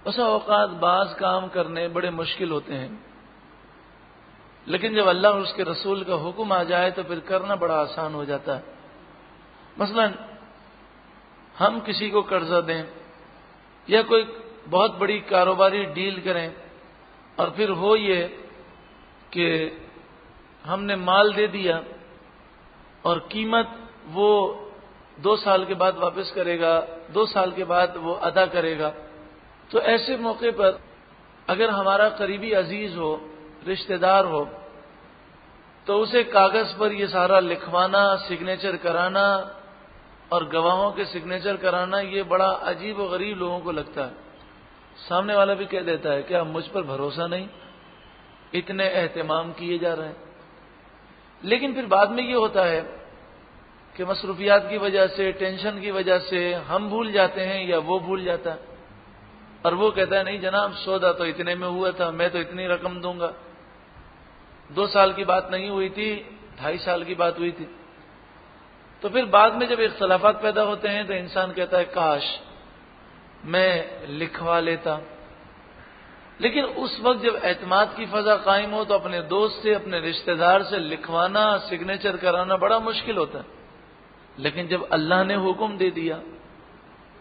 بسا اوقات بعض کام کرنے بڑے مشکل ہوتے ہیں، لیکن جب اللہ اور اس کے رسول کا حکم آ جائے تو پھر کرنا بڑا آسان ہو جاتا ہے۔ مثلا ہم کسی کو قرضہ دیں یا کوئی بہت بڑی کاروباری ڈیل کریں، اور پھر ہو یہ کہ ہم نے مال دے دیا اور قیمت وہ 2 سال کے بعد واپس کرے گا، 2 سال کے بعد وہ ادا کرے گا، تو ایسے موقع پر اگر ہمارا قریبی عزیز ہو، رشتہ دار ہو، تو اسے کاغذ پر یہ سارا لکھوانا، سگنیچر کرانا اور گواہوں کے سگنیچر کرانا، یہ بڑا عجیب و غریب لوگوں کو لگتا ہے۔ سامنے والا بھی کہہ دیتا ہے کیا مجھ پر بھروسہ نہیں، اتنے اہتمام کیے جا رہے ہیں۔ لیکن پھر بعد میں یہ ہوتا ہے کہ مصروفیات کی وجہ سے، ٹینشن کی وجہ سے ہم بھول جاتے ہیں یا وہ بھول جاتا ہے، اور وہ کہتا ہے نہیں جناب سودا تو اتنے میں ہوا تھا، میں تو اتنی رقم دوں گا، 2 سال کی بات نہیں ہوئی تھی، 2.5 سال کی بات ہوئی تھی۔ تو پھر بعد میں جب اختلافات پیدا ہوتے ہیں تو انسان کہتا ہے کاش میں لکھوا لیتا۔ لیکن اس وقت جب اعتماد کی فضا قائم ہو تو اپنے دوست سے، اپنے رشتہ دار سے لکھوانا، سگنیچر کرانا بڑا مشکل ہوتا ہے۔ لیکن جب اللہ نے حکم دے دیا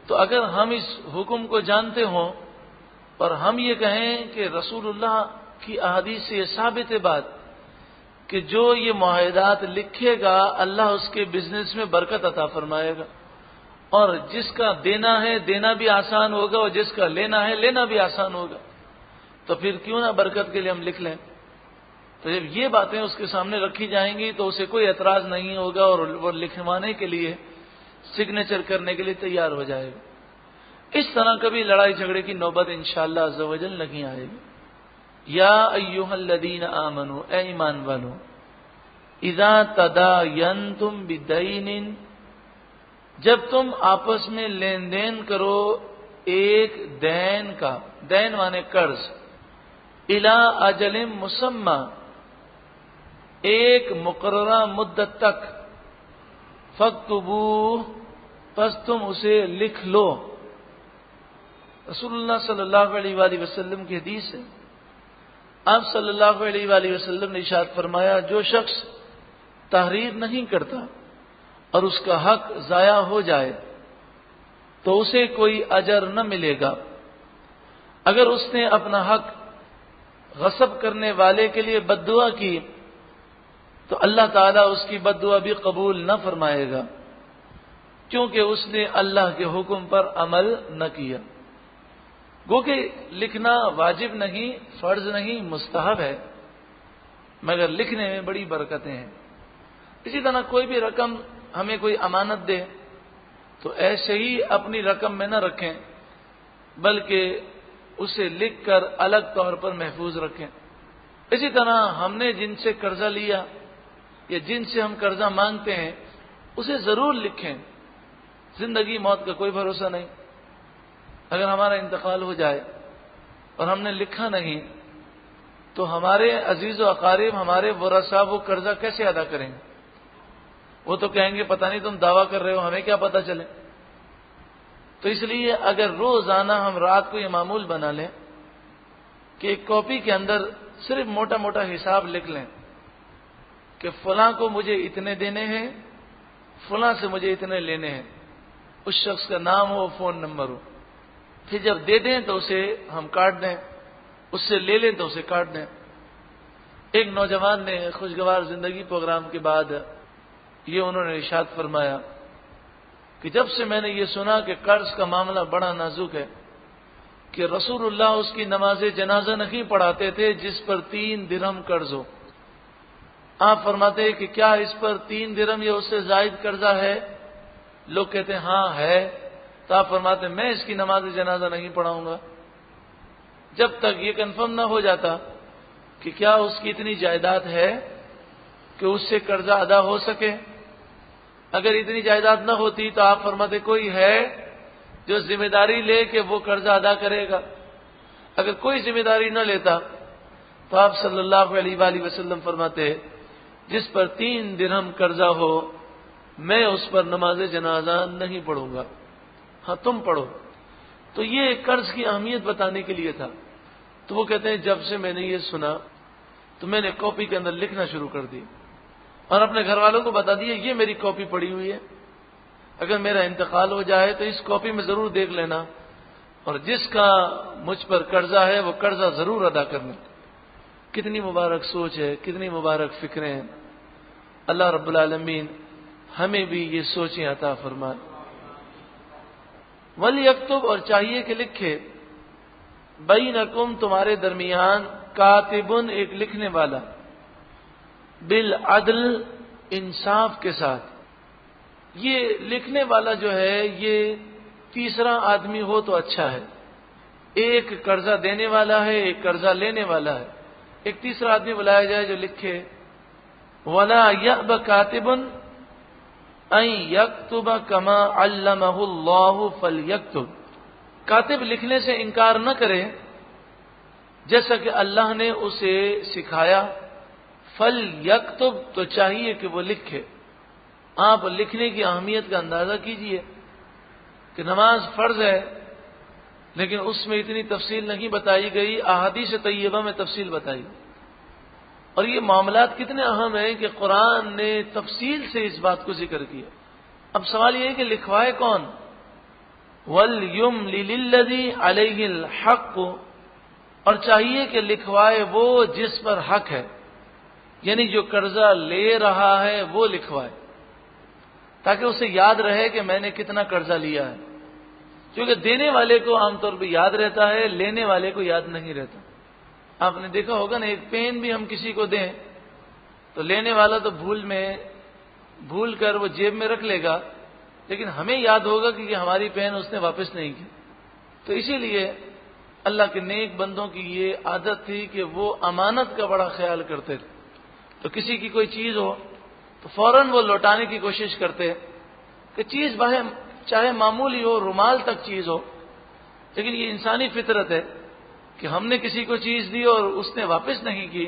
تو اگر ہم اس حکم کو جانتے ہوں اور ہم یہ کہیں کہ رسول اللہ کی احادیث سے یہ ثابت ہے بات کہ جو یہ معاہدات لکھے گا اللہ اس کے بزنس میں برکت عطا فرمائے گا، اور جس کا دینا ہے دینا بھی آسان ہوگا اور جس کا لینا ہے لینا بھی آسان ہوگا، تو پھر کیوں نہ برکت کے لیے ہم لکھ لیں۔ تو جب یہ باتیں اس کے سامنے رکھی جائیں گی تو اسے کوئی اعتراض نہیں ہوگا اور وہ لکھوانے کے لیے، سگنیچر کرنے کے لیے تیار ہو جائے گا۔ اس طرح کبھی لڑائی جھگڑے کی نوبت انشاءاللہ عز و جل نہیں آئے گی۔ یا ایھا الذین آمنوا، اے ایمان والو، اذا تداینتم بدین، جب تم آپس میں لین دین کرو ایک دین کا، دین مانے قرض، الی اجل مسمی، ایک مقررہ مدت تک، فاکتبوہ، پس تم اسے لکھ لو۔ رسول اللہ صلی اللہ علیہ وآلہ وسلم کی حدیث ہے، آپ صلی اللہ علیہ وآلہ وسلم نے ارشاد فرمایا جو شخص تحریر نہیں کرتا اور اس کا حق ضائع ہو جائے تو اسے کوئی اجر نہ ملے گا۔ اگر اس نے اپنا حق غصب کرنے والے کے لیے بد دعا کی تو اللہ تعالیٰ اس کی بد دعا بھی قبول نہ فرمائے گا، کیونکہ اس نے اللہ کے حکم پر عمل نہ کیا۔ گو کہ لکھنا واجب نہیں، فرض نہیں، مستحب ہے، مگر لکھنے میں بڑی برکتیں ہیں۔ اسی طرح کوئی بھی رقم ہمیں کوئی امانت دے تو ایسے ہی اپنی رقم میں نہ رکھیں، بلکہ اسے لکھ کر الگ طور پر محفوظ رکھیں۔ اسی طرح ہم نے جن سے قرضہ لیا یا جن سے ہم قرضہ مانگتے ہیں اسے ضرور لکھیں۔ زندگی موت کا کوئی بھروسہ نہیں، اگر ہمارا انتقال ہو جائے اور ہم نے لکھا نہیں تو ہمارے عزیز و اقارب، ہمارے ورثاء وہ قرضہ کیسے ادا کریں گے؟ وہ تو کہیں گے پتہ نہیں تم دعویٰ کر رہے ہو، ہمیں کیا پتہ چلے۔ تو اس لیے اگر روزانہ ہم رات کو یہ معمول بنا لیں کہ ایک کاپی کے اندر صرف موٹا موٹا حساب لکھ لیں کہ فلاں کو مجھے اتنے دینے ہیں، فلاں سے مجھے اتنے لینے ہیں، اس شخص کا نام ہو، فون نمبر ہو، پھر جب دے دیں تو اسے ہم کاٹ دیں، اس سے لے لیں تو اسے کاٹ دیں۔ ایک نوجوان نے خوشگوار زندگی پروگرام کے بعد یہ انہوں نے ارشاد فرمایا کہ جب سے میں نے یہ سنا کہ قرض کا معاملہ بڑا نازک ہے، کہ رسول اللہ اس کی نماز جنازہ نہیں پڑھاتے تھے جس پر 3 درہم قرض ہو۔ آپ فرماتے ہیں کہ کیا اس پر 3 درہم یا اس سے زائد قرضہ ہے؟ لوگ کہتے ہیں ہاں ہے، تو آپ فرماتے ہیں میں اس کی نماز جنازہ نہیں پڑھاؤں گا جب تک یہ کنفرم نہ ہو جاتا کہ کیا اس کی اتنی جائیداد ہے کہ اس سے قرضہ ادا ہو سکے۔ اگر اتنی جائیداد نہ ہوتی تو آپ فرماتے کوئی ہے جو ذمہ داری لے کہ وہ قرضہ ادا کرے گا۔ اگر کوئی ذمہ داری نہ لیتا تو آپ صلی اللہ علیہ وآلہ وسلم فرماتے جس پر 3 درہم قرضہ ہو میں اس پر نماز جنازہ نہیں پڑھوں گا۔ ہاں تم پڑھو، تو یہ قرض کی اہمیت بتانے کے لیے تھا. تو وہ کہتے ہیں جب سے میں نے یہ سنا تو میں نے کاپی کے اندر لکھنا شروع کر دی اور اپنے گھر والوں کو بتا دیا یہ میری کاپی پڑی ہوئی ہے، اگر میرا انتقال ہو جائے تو اس کاپی میں ضرور دیکھ لینا، اور جس کا مجھ پر قرضہ ہے وہ قرضہ ضرور ادا کرنا. کتنی مبارک سوچ ہے، کتنی مبارک فکریں ہیں. اللہ رب العالمین ہمیں بھی یہ سوچیں عطا فرمائے. وَلْيَكْتُبْ، اور چاہیے کہ لکھے، بَيْنَكُمْ تمہارے درمیان، کاتبن ایک لکھنے والا، بالعدل انصاف کے ساتھ. یہ لکھنے والا جو ہے یہ تیسرا آدمی ہو تو اچھا ہے. ایک قرضہ دینے والا ہے، ایک قرضہ لینے والا ہے، ایک تیسرا آدمی بلایا جائے جو لکھے. وَلَا يَأْبَ كَاتِبٌ أَن يَكْتُبَ كَمَا عَلَّمَهُ اللَّهُ فَلْيَكْتُبْ. کاتب لکھنے سے انکار نہ کرے جیسا کہ اللہ نے اسے سکھایا. فَلْيَكْتُبْ، تو چاہیے کہ وہ لکھے. آپ لکھنے کی اہمیت کا اندازہ کیجئے کہ نماز فرض ہے لیکن اس میں اتنی تفصیل نہیں بتائی گئی، احادیث طیبہ میں تفصیل بتائی. اور یہ معاملات کتنے اہم ہیں کہ قرآن نے تفصیل سے اس بات کو ذکر کیا. اب سوال یہ ہے کہ لکھوائے کون؟ وَلْيُمْلِلِ الَّذِي عَلَيْهِ الْحَقُّ، اور چاہیے کہ لکھوائے وہ جس پر حق ہے، یعنی جو قرضہ لے رہا ہے وہ لکھوائے تاکہ اسے یاد رہے کہ میں نے کتنا قرضہ لیا ہے. کیونکہ دینے والے کو عام طور پہ یاد رہتا ہے، لینے والے کو یاد نہیں رہتا. آپ نے دیکھا ہوگا نا، ایک پین بھی ہم کسی کو دیں تو لینے والا تو بھول کر وہ جیب میں رکھ لے گا، لیکن ہمیں یاد ہوگا کہ یہ ہماری پین اس نے واپس نہیں کی. تو اسی لیے اللہ کے نیک بندوں کی یہ عادت تھی کہ وہ امانت کا بڑا خیال کرتے تھے. تو کسی کی کوئی چیز ہو تو فوراً وہ لوٹانے کی کوشش کرتے کہ چیز چاہے معمولی ہو، رومال تک چیز ہو، لیکن یہ انسانی فطرت ہے کہ ہم نے کسی کو چیز دی اور اس نے واپس نہیں کی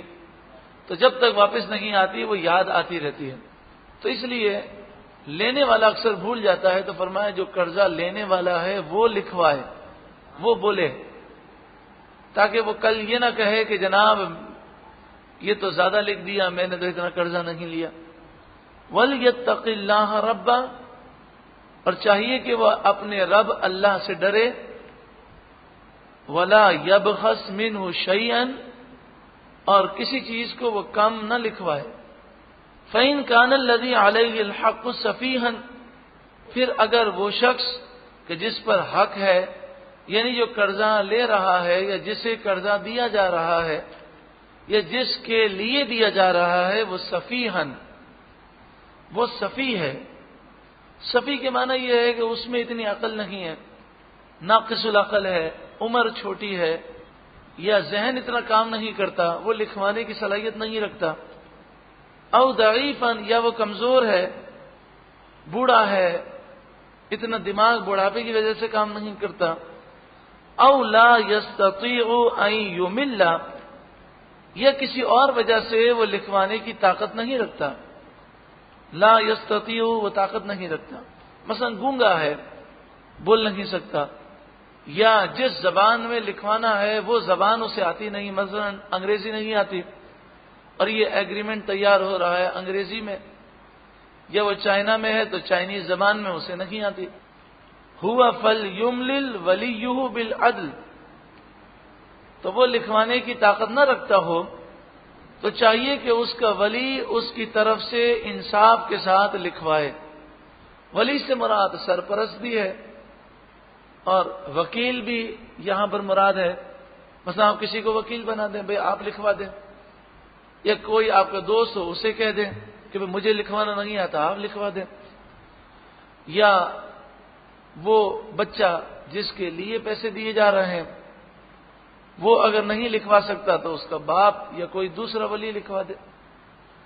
تو جب تک واپس نہیں آتی وہ یاد آتی رہتی ہے. تو اس لیے لینے والا اکثر بھول جاتا ہے، تو فرمایا جو قرضہ لینے والا ہے وہ لکھوائے، وہ بولے، تاکہ وہ کل یہ نہ کہے کہ جناب یہ تو زیادہ لکھ دیا، میں نے تو اتنا قرضہ نہیں لیا. وَلْيَتَّقِ اللَّهَ رَبَّهُ، اور چاہیے کہ وہ اپنے رب اللہ سے ڈرے. وَلَا يَبْخَسْ مِنْهُ شَيْئًا، اور کسی چیز کو وہ کم نہ لکھوائے. فَإِنْ كَانَ الَّذِي عَلَيْهِ الْحَقُّ سَفِيهًا، پھر اگر وہ شخص کہ جس پر حق ہے، یعنی جو قرضہ لے رہا ہے یا جسے قرضہ دیا جا رہا ہے یا جس کے لیے دیا جا رہا ہے، وہ سفیہن، وہ سفی ہے. سفی کے معنی یہ ہے کہ اس میں اتنی عقل نہیں ہے، ناقص العقل ہے، عمر چھوٹی ہے، یا ذہن اتنا کام نہیں کرتا، وہ لکھوانے کی صلاحیت نہیں رکھتا. او ضعیفن، یا وہ کمزور ہے، بوڑھا ہے، اتنا دماغ بڑھاپے کی وجہ سے کام نہیں کرتا. او لا یستطیع ان یمل، یا کسی اور وجہ سے وہ لکھوانے کی طاقت نہیں رکھتا. لا یستطیع، وہ طاقت نہیں رکھتا، مثلا گونگا ہے، بول نہیں سکتا، یا جس زبان میں لکھوانا ہے وہ زبان اسے آتی نہیں، مثلا انگریزی نہیں آتی اور یہ ایگریمنٹ تیار ہو رہا ہے انگریزی میں، یا وہ چائنا میں ہے تو چائنیز زبان میں اسے نہیں آتی. ہوا فلیملل ولیہ بالعدل، تو وہ لکھوانے کی طاقت نہ رکھتا ہو تو چاہیے کہ اس کا ولی اس کی طرف سے انصاف کے ساتھ لکھوائے. ولی سے مراد سرپرست بھی ہے اور وکیل بھی یہاں پر مراد ہے. مثلا آپ کسی کو وکیل بنا دیں، بھئی آپ لکھوا دیں، یا کوئی آپ کا دوست ہو اسے کہہ دیں کہ بھئی مجھے لکھوانا نہیں آتا، آپ لکھوا دیں. یا وہ بچہ جس کے لیے پیسے دیے جا رہے ہیں وہ اگر نہیں لکھوا سکتا تو اس کا باپ یا کوئی دوسرا ولی لکھوا دے.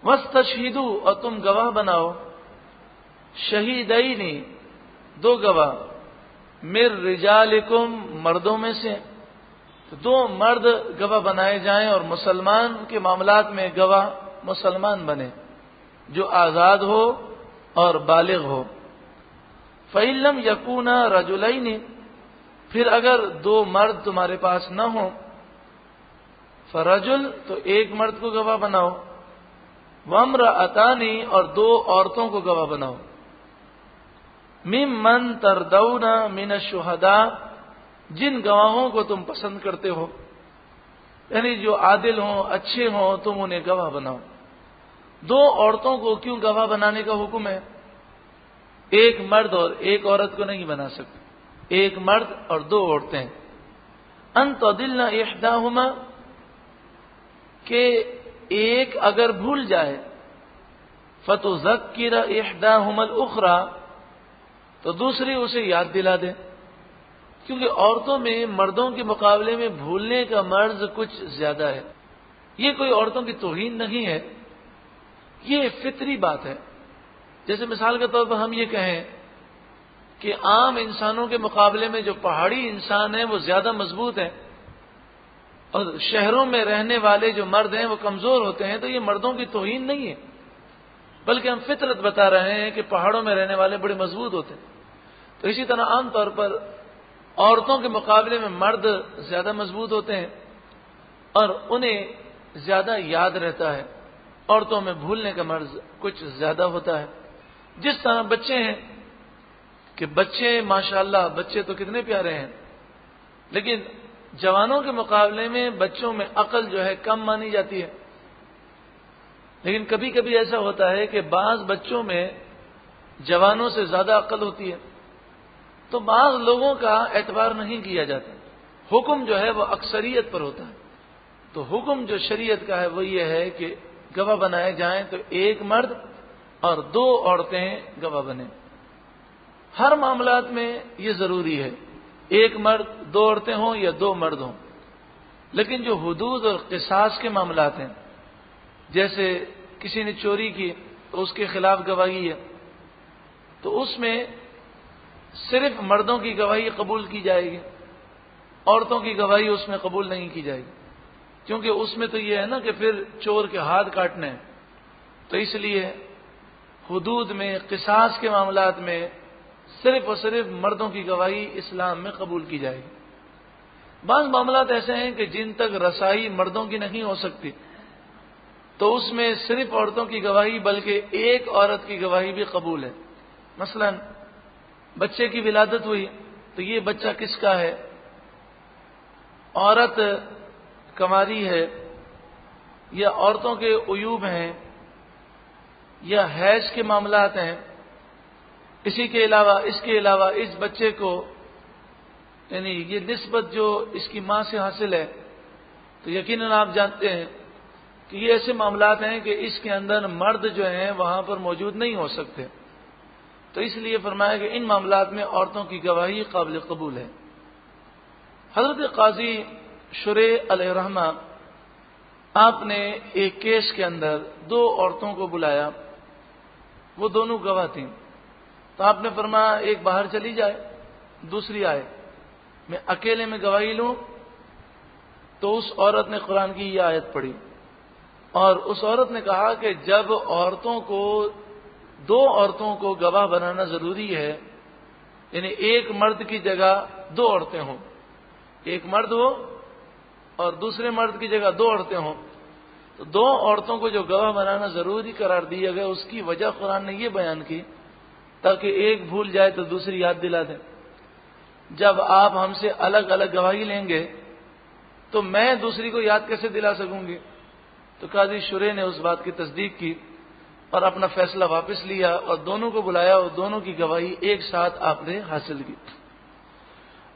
وَاسْتَشْهِدُوا، اور تم گواہ بناؤ، شہیدین، دو گواہ، مِن رِجَالِكُمْ، مردوں میں سے، تو دو مرد گواہ بنائے جائیں اور مسلمان کے معاملات میں گواہ مسلمان بنے جو آزاد ہو اور بالغ ہو. فَإِن لَّمْ يَكُونَا رَجُلَيْنِ، پھر اگر 2 مرد تمہارے پاس نہ ہوں، فرجل تو ایک مرد کو گواہ بناؤ، وامرأتان اور 2 عورتوں کو گواہ بناؤ، ممن تردون من الشہداء جن گواہوں کو تم پسند کرتے ہو، یعنی جو عادل ہوں، اچھے ہوں، تم انہیں گواہ بناؤ۔ 2 عورتوں کو کیوں گواہ بنانے کا حکم ہے؟ ایک مرد اور ایک عورت کو نہیں بنا سکتے، ایک مرد اور 2 عورتیں۔ ان تضل احداہما کہ ایک اگر بھول جائے، فتذکر احداہما الاخری تو دوسری اسے یاد دلا دے، کیونکہ عورتوں میں مردوں کے مقابلے میں بھولنے کا مرض کچھ زیادہ ہے۔ یہ کوئی عورتوں کی توہین نہیں ہے، یہ فطری بات ہے۔ جیسے مثال کے طور پر ہم یہ کہیں کہ عام انسانوں کے مقابلے میں جو پہاڑی انسان ہیں وہ زیادہ مضبوط ہیں، اور شہروں میں رہنے والے جو مرد ہیں وہ کمزور ہوتے ہیں، تو یہ مردوں کی توہین نہیں ہے، بلکہ ہم فطرت بتا رہے ہیں کہ پہاڑوں میں رہنے والے بڑے مضبوط ہوتے ہیں۔ تو اسی طرح عام طور پر عورتوں کے مقابلے میں مرد زیادہ مضبوط ہوتے ہیں اور انہیں زیادہ یاد رہتا ہے، عورتوں میں بھولنے کا مرض کچھ زیادہ ہوتا ہے۔ جس طرح بچے ہیں کہ بچے ماشاءاللہ بچے تو کتنے پیارے ہیں، لیکن جوانوں کے مقابلے میں بچوں میں عقل جو ہے کم مانی جاتی ہے، لیکن کبھی کبھی ایسا ہوتا ہے کہ بعض بچوں میں جوانوں سے زیادہ عقل ہوتی ہے، تو بعض لوگوں کا اعتبار نہیں کیا جاتا، حکم جو ہے وہ اکثریت پر ہوتا ہے۔ تو حکم جو شریعت کا ہے وہ یہ ہے کہ گواہ بنائے جائیں تو ایک مرد اور 2 عورتیں گواہ بنیں۔ ہر معاملات میں یہ ضروری ہے، ایک مرد 2 عورتیں ہوں یا 2 مرد ہوں، لیکن جو حدود اور قصاص کے معاملات ہیں، جیسے کسی نے چوری کی تو اس کے خلاف گواہی ہے، تو اس میں صرف مردوں کی گواہی قبول کی جائے گی، عورتوں کی گواہی اس میں قبول نہیں کی جائے گی، کیونکہ اس میں تو یہ ہے نا کہ پھر چور کے ہاتھ کاٹنے ہیں۔ تو اس لیے حدود میں، قصاص کے معاملات میں صرف اور صرف مردوں کی گواہی اسلام میں قبول کی جائے گی۔ بعض معاملات ایسے ہیں کہ جن تک رسائی مردوں کی نہیں ہو سکتی، تو اس میں صرف عورتوں کی گواہی بلکہ ایک عورت کی گواہی بھی قبول ہے۔ مثلا بچے کی ولادت ہوئی تو یہ بچہ کس کا ہے؟ عورت کنواری ہے، یا عورتوں کے عیوب ہیں، یا حیض کے معاملات ہیں، اس کے علاوہ اس بچے کو یعنی یہ نسبت جو اس کی ماں سے حاصل ہے، تو یقیناً آپ جانتے ہیں کہ یہ ایسے معاملات ہیں کہ اس کے اندر مرد جو ہیں وہاں پر موجود نہیں ہو سکتے، تو اس لیے فرمایا کہ ان معاملات میں عورتوں کی گواہی قابل قبول ہے۔ حضرت قاضی شریح علیہ الرحمہ آپ نے ایک کیس کے اندر 2 عورتوں کو بلایا، وہ دونوں گواہ تھیں، تو آپ نے فرمایا ایک باہر چلی جائے، دوسری آئے، میں اکیلے میں گواہی لوں۔ تو اس عورت نے قرآن کی یہ آیت پڑھی، اور اس عورت نے کہا کہ جب 2 عورتوں کو گواہ بنانا ضروری ہے، یعنی ایک مرد کی جگہ 2 عورتیں ہوں، ایک مرد ہو اور دوسرے مرد کی جگہ 2 عورتیں ہوں، تو 2 عورتوں کو جو گواہ بنانا ضروری قرار دیا گیا، اس کی وجہ قرآن نے یہ بیان کی تاکہ ایک بھول جائے تو دوسری یاد دلا دے۔ جب آپ ہم سے الگ الگ گواہی لیں گے تو میں دوسری کو یاد کیسے دلا سکوں گی؟ تو قاضی شریح نے اس بات کی تصدیق کی اور اپنا فیصلہ واپس لیا اور دونوں کو بلایا اور دونوں کی گواہی ایک ساتھ آپ نے حاصل کی۔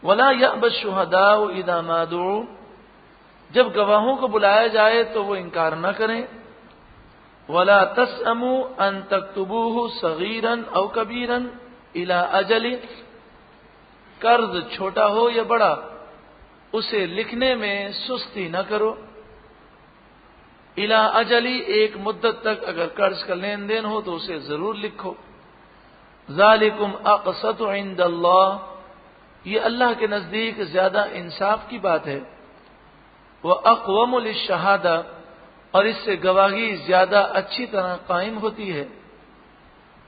وَلَا يَأْبَ الشُّهَدَاءُ إِذَا مَا دُعُوا جب گواہوں کو بلایا جائے تو وہ انکار نہ کریں۔ وَلَا تَسْأَمُوا أَن تَكْتُبُوهُ صَغِيرًا أَوْ كَبِيرًا إِلَى أَجَلٍ قرض چھوٹا ہو یا بڑا اسے لکھنے میں سستی نہ کرو۔ الا اجلی ایک مدت تک اگر قرض کا لین دین ہو تو اسے ضرور لکھو۔ ذالکم اقسط عند اللہ یہ اللہ کے نزدیک زیادہ انصاف کی بات ہے۔ واقوم للشہادہ اور اس سے گواہی زیادہ اچھی طرح قائم ہوتی ہے۔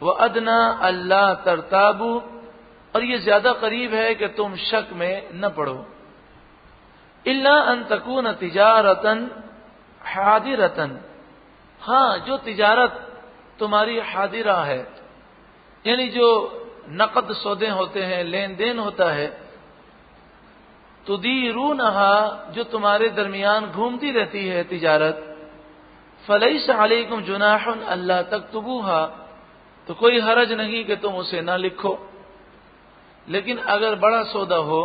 وادنی اللہ ترتابوا اور یہ زیادہ قریب ہے کہ تم شک میں نہ پڑو. الا ان تکون تجارتا حاضرتا، ہاں جو تجارت تمہاری حاضرہ ہے، یعنی جو نقد سودے ہوتے ہیں، لین دین ہوتا ہے، تدیرونہا جو تمہارے درمیان گھومتی رہتی ہے تجارت، فلیس علیکم جناح الا تکتبوہا، تو کوئی حرج نہیں کہ تم اسے نہ لکھو. لیکن اگر بڑا سودا ہو،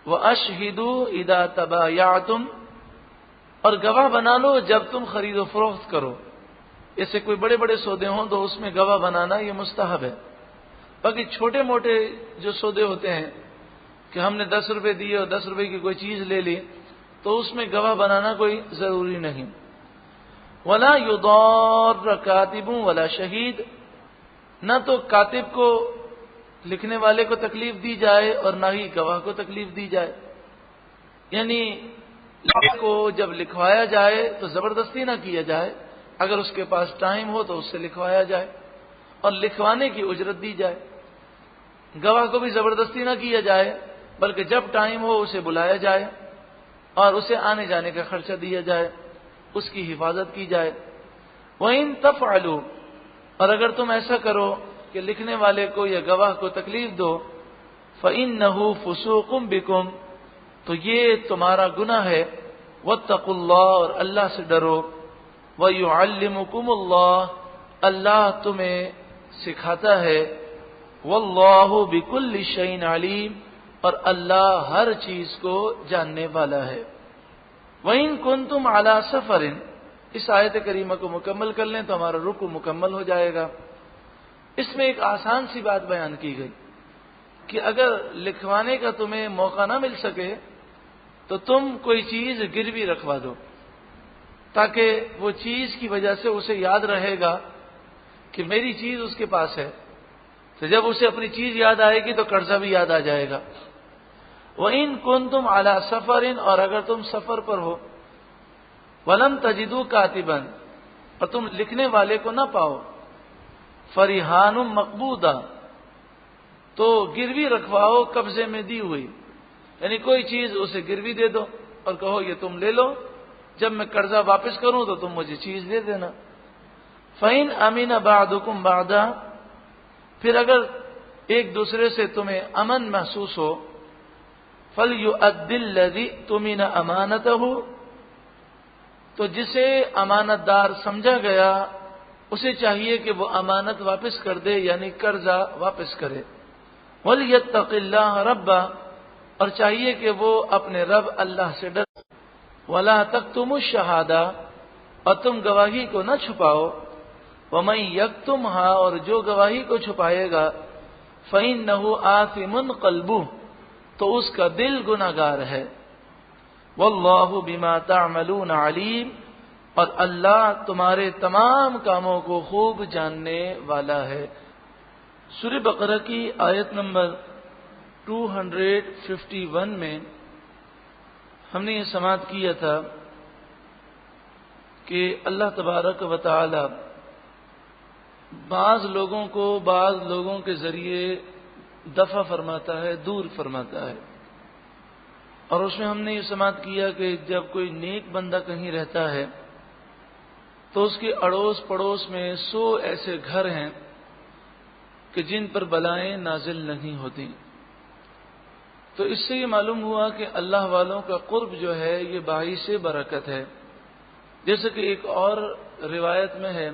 وَأَشْهِدُوا إِذَا تَبَايَعْتُمْ، اور گواہ بنا لو جب تم خرید و فروخت کرو. ایسے کوئی بڑے بڑے سودے ہوں تو اس میں گواہ بنانا یہ مستحب ہے. باقی چھوٹے موٹے جو سودے ہوتے ہیں کہ ہم نے 10 روپے دیے اور 10 روپے کی کوئی چیز لے لی، تو اس میں گواہ بنانا کوئی ضروری نہیں. وَلَا يُضَارَّ كَاتِبٌ وَلَا شَهِيدٌ، نہ تو کاتب کو، لکھنے والے کو تکلیف دی جائے اور نہ ہی گواہ کو تکلیف دی جائے. یعنی کو جب لکھوایا جائے تو زبردستی نہ کیا جائے، اگر اس کے پاس ٹائم ہو تو اس سے لکھوایا جائے اور لکھوانے کی اجرت دی جائے. گواہ کو بھی زبردستی نہ کیا جائے، بلکہ جب ٹائم ہو اسے بلایا جائے اور اسے آنے جانے کا خرچہ دیا جائے، اس کی حفاظت کی جائے. وَإِن تَفْعَلُوا، اور اگر تم ایسا کرو کہ لکھنے والے کو یا گواہ کو تکلیف دو، فَإِنَّهُ فُسُوقٌ بِكُمْ، تو یہ تمہارا گناہ ہے. وَاتَّقُوا اللَّهَ، اور اللہ سے ڈرو. وَيُعَلِّمُكُمُ اللَّهُ، اللہ تمہیں سکھاتا ہے. وَاللَّهُ بِكُلِّ شَيْءٍ عَلِيمٌ، اور اللہ ہر چیز کو جاننے والا ہے. وَإِن كُنتُمْ عَلَى سَفَرٍ، اس آیت کریمہ کو مکمل کر لیں تو ہمارا رکوع مکمل ہو جائے گا. اس میں ایک آسان سی بات بیان کی گئی کہ اگر لکھوانے کا تمہیں موقع نہ مل سکے تو تم کوئی چیز گروی رکھوا دو، تاکہ وہ چیز کی وجہ سے اسے یاد رہے گا کہ میری چیز اس کے پاس ہے. تو جب اسے اپنی چیز یاد آئے گی تو قرضہ بھی یاد آ جائے گا. وَإِن كُنتُمْ عَلَى سَفَرٍ، اور اگر تم سفر پر ہو، وَلَمْ تَجِدُوا كَاتِبًا، اور تم لکھنے والے کو نہ پاؤ، فَرِحَانٌ مَقْبُوضَةٌ، تو گروی رکھواؤ قبضے میں دی ہوئی. یعنی کوئی چیز اسے گروی دے دو اور کہو یہ تم لے لو، جب میں قرضہ واپس کروں تو تم مجھے چیز دے دینا. فَإِنْ أَمِنَ بَعْضُكُمْ بَعْضًا، پھر اگر ایک دوسرے سے تمہیں امن محسوس ہو، فَلْيُؤَدِّ الَّذِي اؤْتُمِنَ أَمَانَتَهُ، تو جسے امانت دار سمجھا گیا اسے چاہیے کہ وہ امانت واپس کر دے، یعنی قرضہ واپس کرے. وَلْيَتَّقِ اللَّهَ رَبَّهُ، اور چاہیے کہ وہ اپنے رب اللہ سے ڈرے. وَلَا تَكْتُمُوا الشَّهَادَةَ، اور تم گواہی کو نہ چھپاؤ. وَمَن يَكْتُمْهَا، اور جو گواہی کو چھپائے گا، فَإِنَّهُ آثِمٌ قَلْبُهُ، تو اس کا دل گناہگار ہے. وَاللَّهُ بِمَا تَعْمَلُونَ عَلِيمٌ، اور اللہ تمہارے تمام کاموں کو خوب جاننے والا ہے. سورہ بقرہ کی آیت نمبر 251 میں ہم نے یہ سماعت کیا تھا کہ اللہ تبارک و تعالی بعض لوگوں کو بعض لوگوں کے ذریعے دفع فرماتا ہے، دور فرماتا ہے. اور اس میں ہم نے یہ سماعت کیا کہ جب کوئی نیک بندہ کہیں رہتا ہے تو اس کے اڑوس پڑوس میں 100 ایسے گھر ہیں کہ جن پر بلائیں نازل نہیں ہوتی. تو اس سے یہ معلوم ہوا کہ اللہ والوں کا قرب جو ہے یہ باعث برکت ہے. جیسے کہ ایک اور روایت میں ہے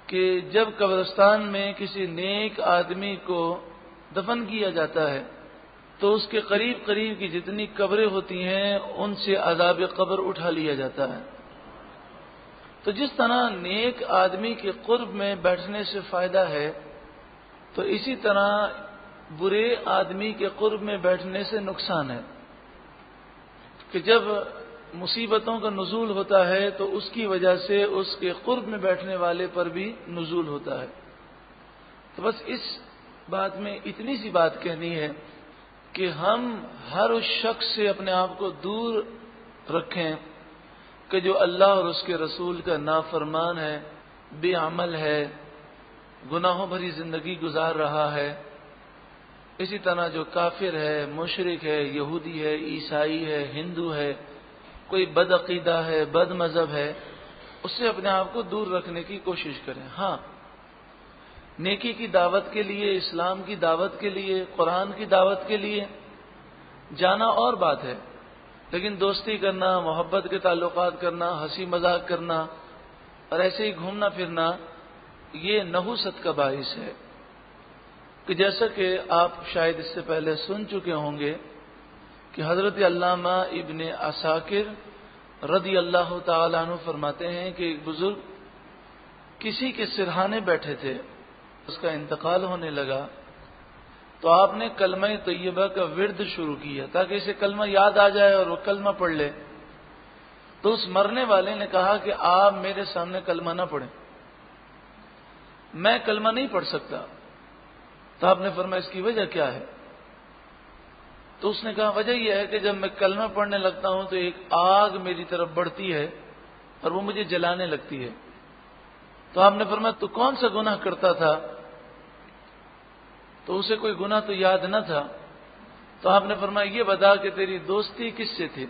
کہ جب قبرستان میں کسی نیک آدمی کو دفن کیا جاتا ہے تو اس کے قریب قریب کی جتنی قبریں ہوتی ہیں ان سے عذاب قبر اٹھا لیا جاتا ہے. تو جس طرح نیک آدمی کے قرب میں بیٹھنے سے فائدہ ہے، تو اسی طرح برے آدمی کے قرب میں بیٹھنے سے نقصان ہے کہ جب مصیبتوں کا نزول ہوتا ہے تو اس کی وجہ سے اس کے قرب میں بیٹھنے والے پر بھی نزول ہوتا ہے. تو بس اس بات میں اتنی سی بات کہنی ہے کہ ہم ہر اس شخص سے اپنے آپ کو دور رکھیں کہ جو اللہ اور اس کے رسول کا نافرمان ہے، بے عمل ہے، گناہوں بھری زندگی گزار رہا ہے. اسی طرح جو کافر ہے، مشرک ہے، یہودی ہے، عیسائی ہے، ہندو ہے، کوئی بد عقیدہ ہے، بد مذہب ہے، اس سے اپنے آپ کو دور رکھنے کی کوشش کریں۔ ہاں، نیکی کی دعوت کے لیے، اسلام کی دعوت کے لیے، قرآن کی دعوت کے لیے جانا اور بات ہے، لیکن دوستی کرنا، محبت کے تعلقات کرنا، ہنسی مذاق کرنا اور ایسے ہی گھومنا پھرنا، یہ نحوست کا باعث ہے۔ کہ جیسا کہ آپ شاید اس سے پہلے سن چکے ہوں گے کہ حضرت علامہ ابن عساکر رضی اللہ تعالیٰ عنہ فرماتے ہیں کہ ایک بزرگ کسی کے سرہانے بیٹھے تھے، اس کا انتقال ہونے لگا، تو آپ نے کلمہ طیبہ کا ورد شروع کیا تاکہ اسے کلمہ یاد آ جائے اور وہ کلمہ پڑھ لے۔ تو اس مرنے والے نے کہا کہ آپ میرے سامنے کلمہ نہ پڑھیں، میں کلمہ نہیں پڑھ سکتا۔ تو آپ نے فرمایا اس کی وجہ کیا ہے؟ تو اس نے کہا وجہ یہ ہے کہ جب میں کلمہ پڑھنے لگتا ہوں تو ایک آگ میری طرف بڑھتی ہے اور وہ مجھے جلانے لگتی ہے۔ تو آپ نے فرمایا تو کون سا گناہ کرتا تھا؟ تو اسے کوئی گناہ تو یاد نہ تھا۔ تو آپ نے فرمایا یہ بتا کہ تیری دوستی کس سے تھی؟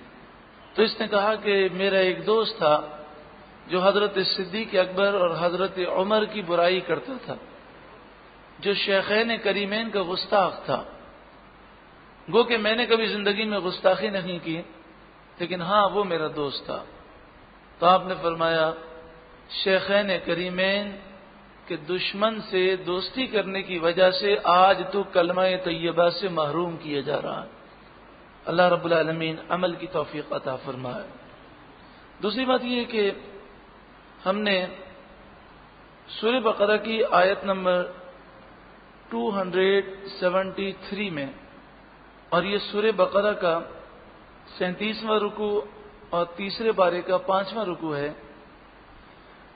تو اس نے کہا کہ میرا ایک دوست تھا جو حضرت صدیق اکبر اور حضرت عمر کی برائی کرتا تھا، جو شیخین کریمین کا گستاخ تھا۔ گو کہ میں نے کبھی زندگی میں گستاخی نہیں کی، لیکن ہاں وہ میرا دوست تھا۔ تو آپ نے فرمایا شیخین کریمین کے دشمن سے دوستی کرنے کی وجہ سے آج تو کلمہ طیبہ سے محروم کیا جا رہا ہے۔ اللہ رب العالمین عمل کی توفیق عطا فرمائے۔ دوسری بات یہ ہے کہ ہم نے سورہ بقرہ کی آیت نمبر 273 میں، اور یہ سورہ بقرہ کا 37واں رکوع اور تیسرے پارے کا 5واں رکوع ہے،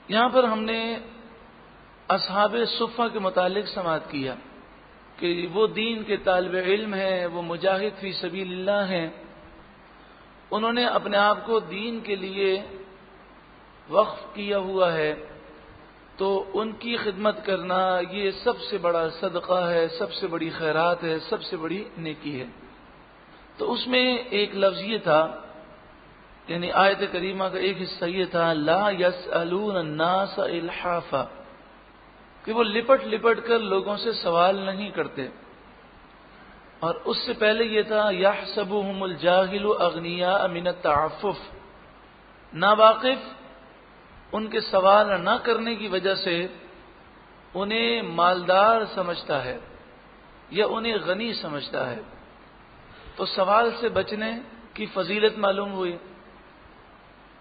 یہاں پر ہم نے اصحاب صفہ کے متعلق سماعت کیا کہ وہ دین کے طالب علم ہیں، وہ مجاہد فی سبیل اللہ ہیں، انہوں نے اپنے آپ کو دین کے لیے وقف کیا ہوا ہے، تو ان کی خدمت کرنا یہ سب سے بڑا صدقہ ہے، سب سے بڑی خیرات ہے، سب سے بڑی نیکی ہے۔ تو اس میں ایک لفظ یہ تھا، یعنی آیت کریمہ کا ایک حصہ یہ تھا لا یسألون الناس الحافا، کہ وہ لپٹ لپٹ کر لوگوں سے سوال نہیں کرتے، اور اس سے پہلے یہ تھا یحسبهم الجاہل اغنیاء من التعفف، ناواقف ان کے سوال نہ کرنے کی وجہ سے انہیں مالدار سمجھتا ہے یا انہیں غنی سمجھتا ہے، تو سوال سے بچنے کی فضیلت معلوم ہوئی۔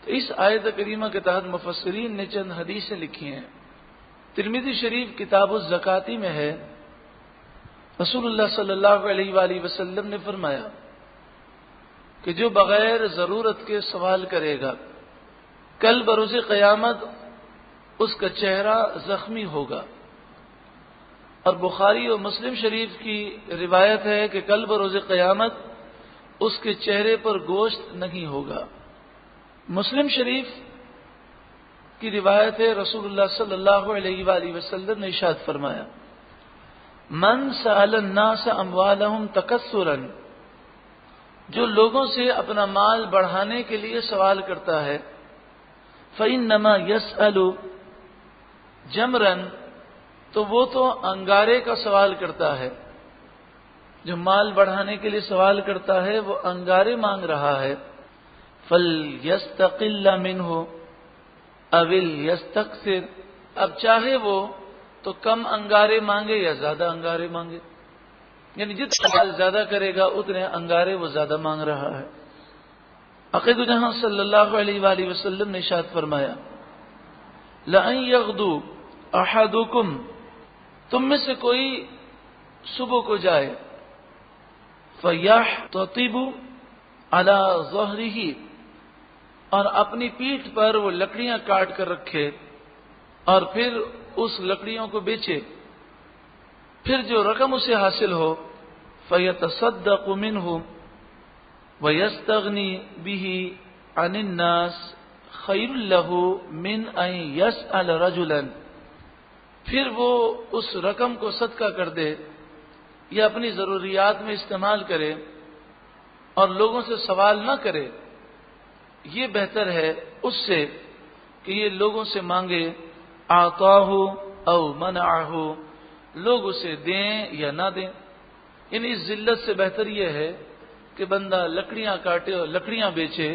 تو اس آیت کریمہ کے تحت مفسرین نے چند حدیثیں لکھی ہیں۔ ترمذی شریف کتاب الزکاتی میں ہے، رسول اللہ صلی اللہ علیہ وآلہ وسلم نے فرمایا کہ جو بغیر ضرورت کے سوال کرے گا کل بروز قیامت اس کا چہرہ زخمی ہوگا، اور بخاری اور مسلم شریف کی روایت ہے کہ کل بروز قیامت اس کے چہرے پر گوشت نہیں ہوگا۔ مسلم شریف کی روایت ہے، رسول اللہ صلی اللہ علیہ وآلہ وسلم نے ارشاد فرمایا من سأل الناس اموالهم تکثرا، جو لوگوں سے اپنا مال بڑھانے کے لیے سوال کرتا ہے، فإنما يسأل جمرا، تو وہ تو انگارے کا سوال کرتا ہے، جو مال بڑھانے کے لیے سوال کرتا ہے وہ انگارے مانگ رہا ہے، فَلْيَسْتَقِلَّ مِنْهُ أَوْ لْيَسْتَكْثِرْ، اب چاہے وہ تو کم انگارے مانگے یا زیادہ انگارے مانگے، یعنی جتنا مال زیادہ کرے گا اتنے انگارے وہ زیادہ مانگ رہا ہے۔ عقید جہاں صلی اللہ علیہ وآلہ وسلم نے ارشاد فرمایا لَأَن يَغْدُو أَحَدُكُمْ، تم میں سے کوئی صبح کو جائے، فَيَحْتَطِبُ عَلَى ظَهْرِهِ، اور اپنی پیٹھ پر وہ لکڑیاں کاٹ کر رکھے اور پھر اس لکڑیوں کو بیچے، پھر جو رقم اسے حاصل ہو فَيَتَصَدَّقُ مِنْهُ وَيَسْتَغْنِي بِهِ عَنِ النَّاسِ خَيْرٌ لَهُ مِنْ أَنْ يَسْأَلَ رَجُلًا، پھر وہ اس رقم کو صدقہ کر دے یا اپنی ضروریات میں استعمال کرے اور لوگوں سے سوال نہ کرے، یہ بہتر ہے اس سے کہ یہ لوگوں سے مانگے، آتاہ او منعہ، لوگ اسے دیں یا نہ دیں۔ یعنی اس ذلت سے بہتر یہ ہے کہ بندہ لکڑیاں کاٹے اور لکڑیاں بیچے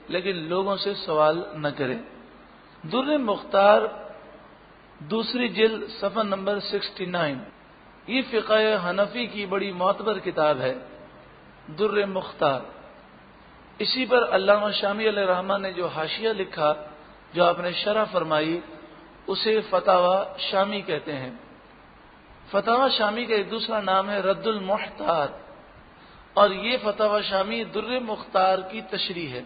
لیکن لوگوں سے سوال نہ کرے۔ در مختار دوسری جلد صفحہ نمبر 69، یہ فقہ حنفی کی بڑی معتبر کتاب ہے، در مختار۔ اسی پر علامہ شامی علیہ الرحمہ نے جو حاشیہ لکھا، جو آپ نے شرح فرمائی، اسے فتاوی شامی کہتے ہیں۔ فتاوی شامی کا ایک دوسرا نام ہے رد المحتاط، اور یہ فتاوی شامی در مختار کی تشریح ہے۔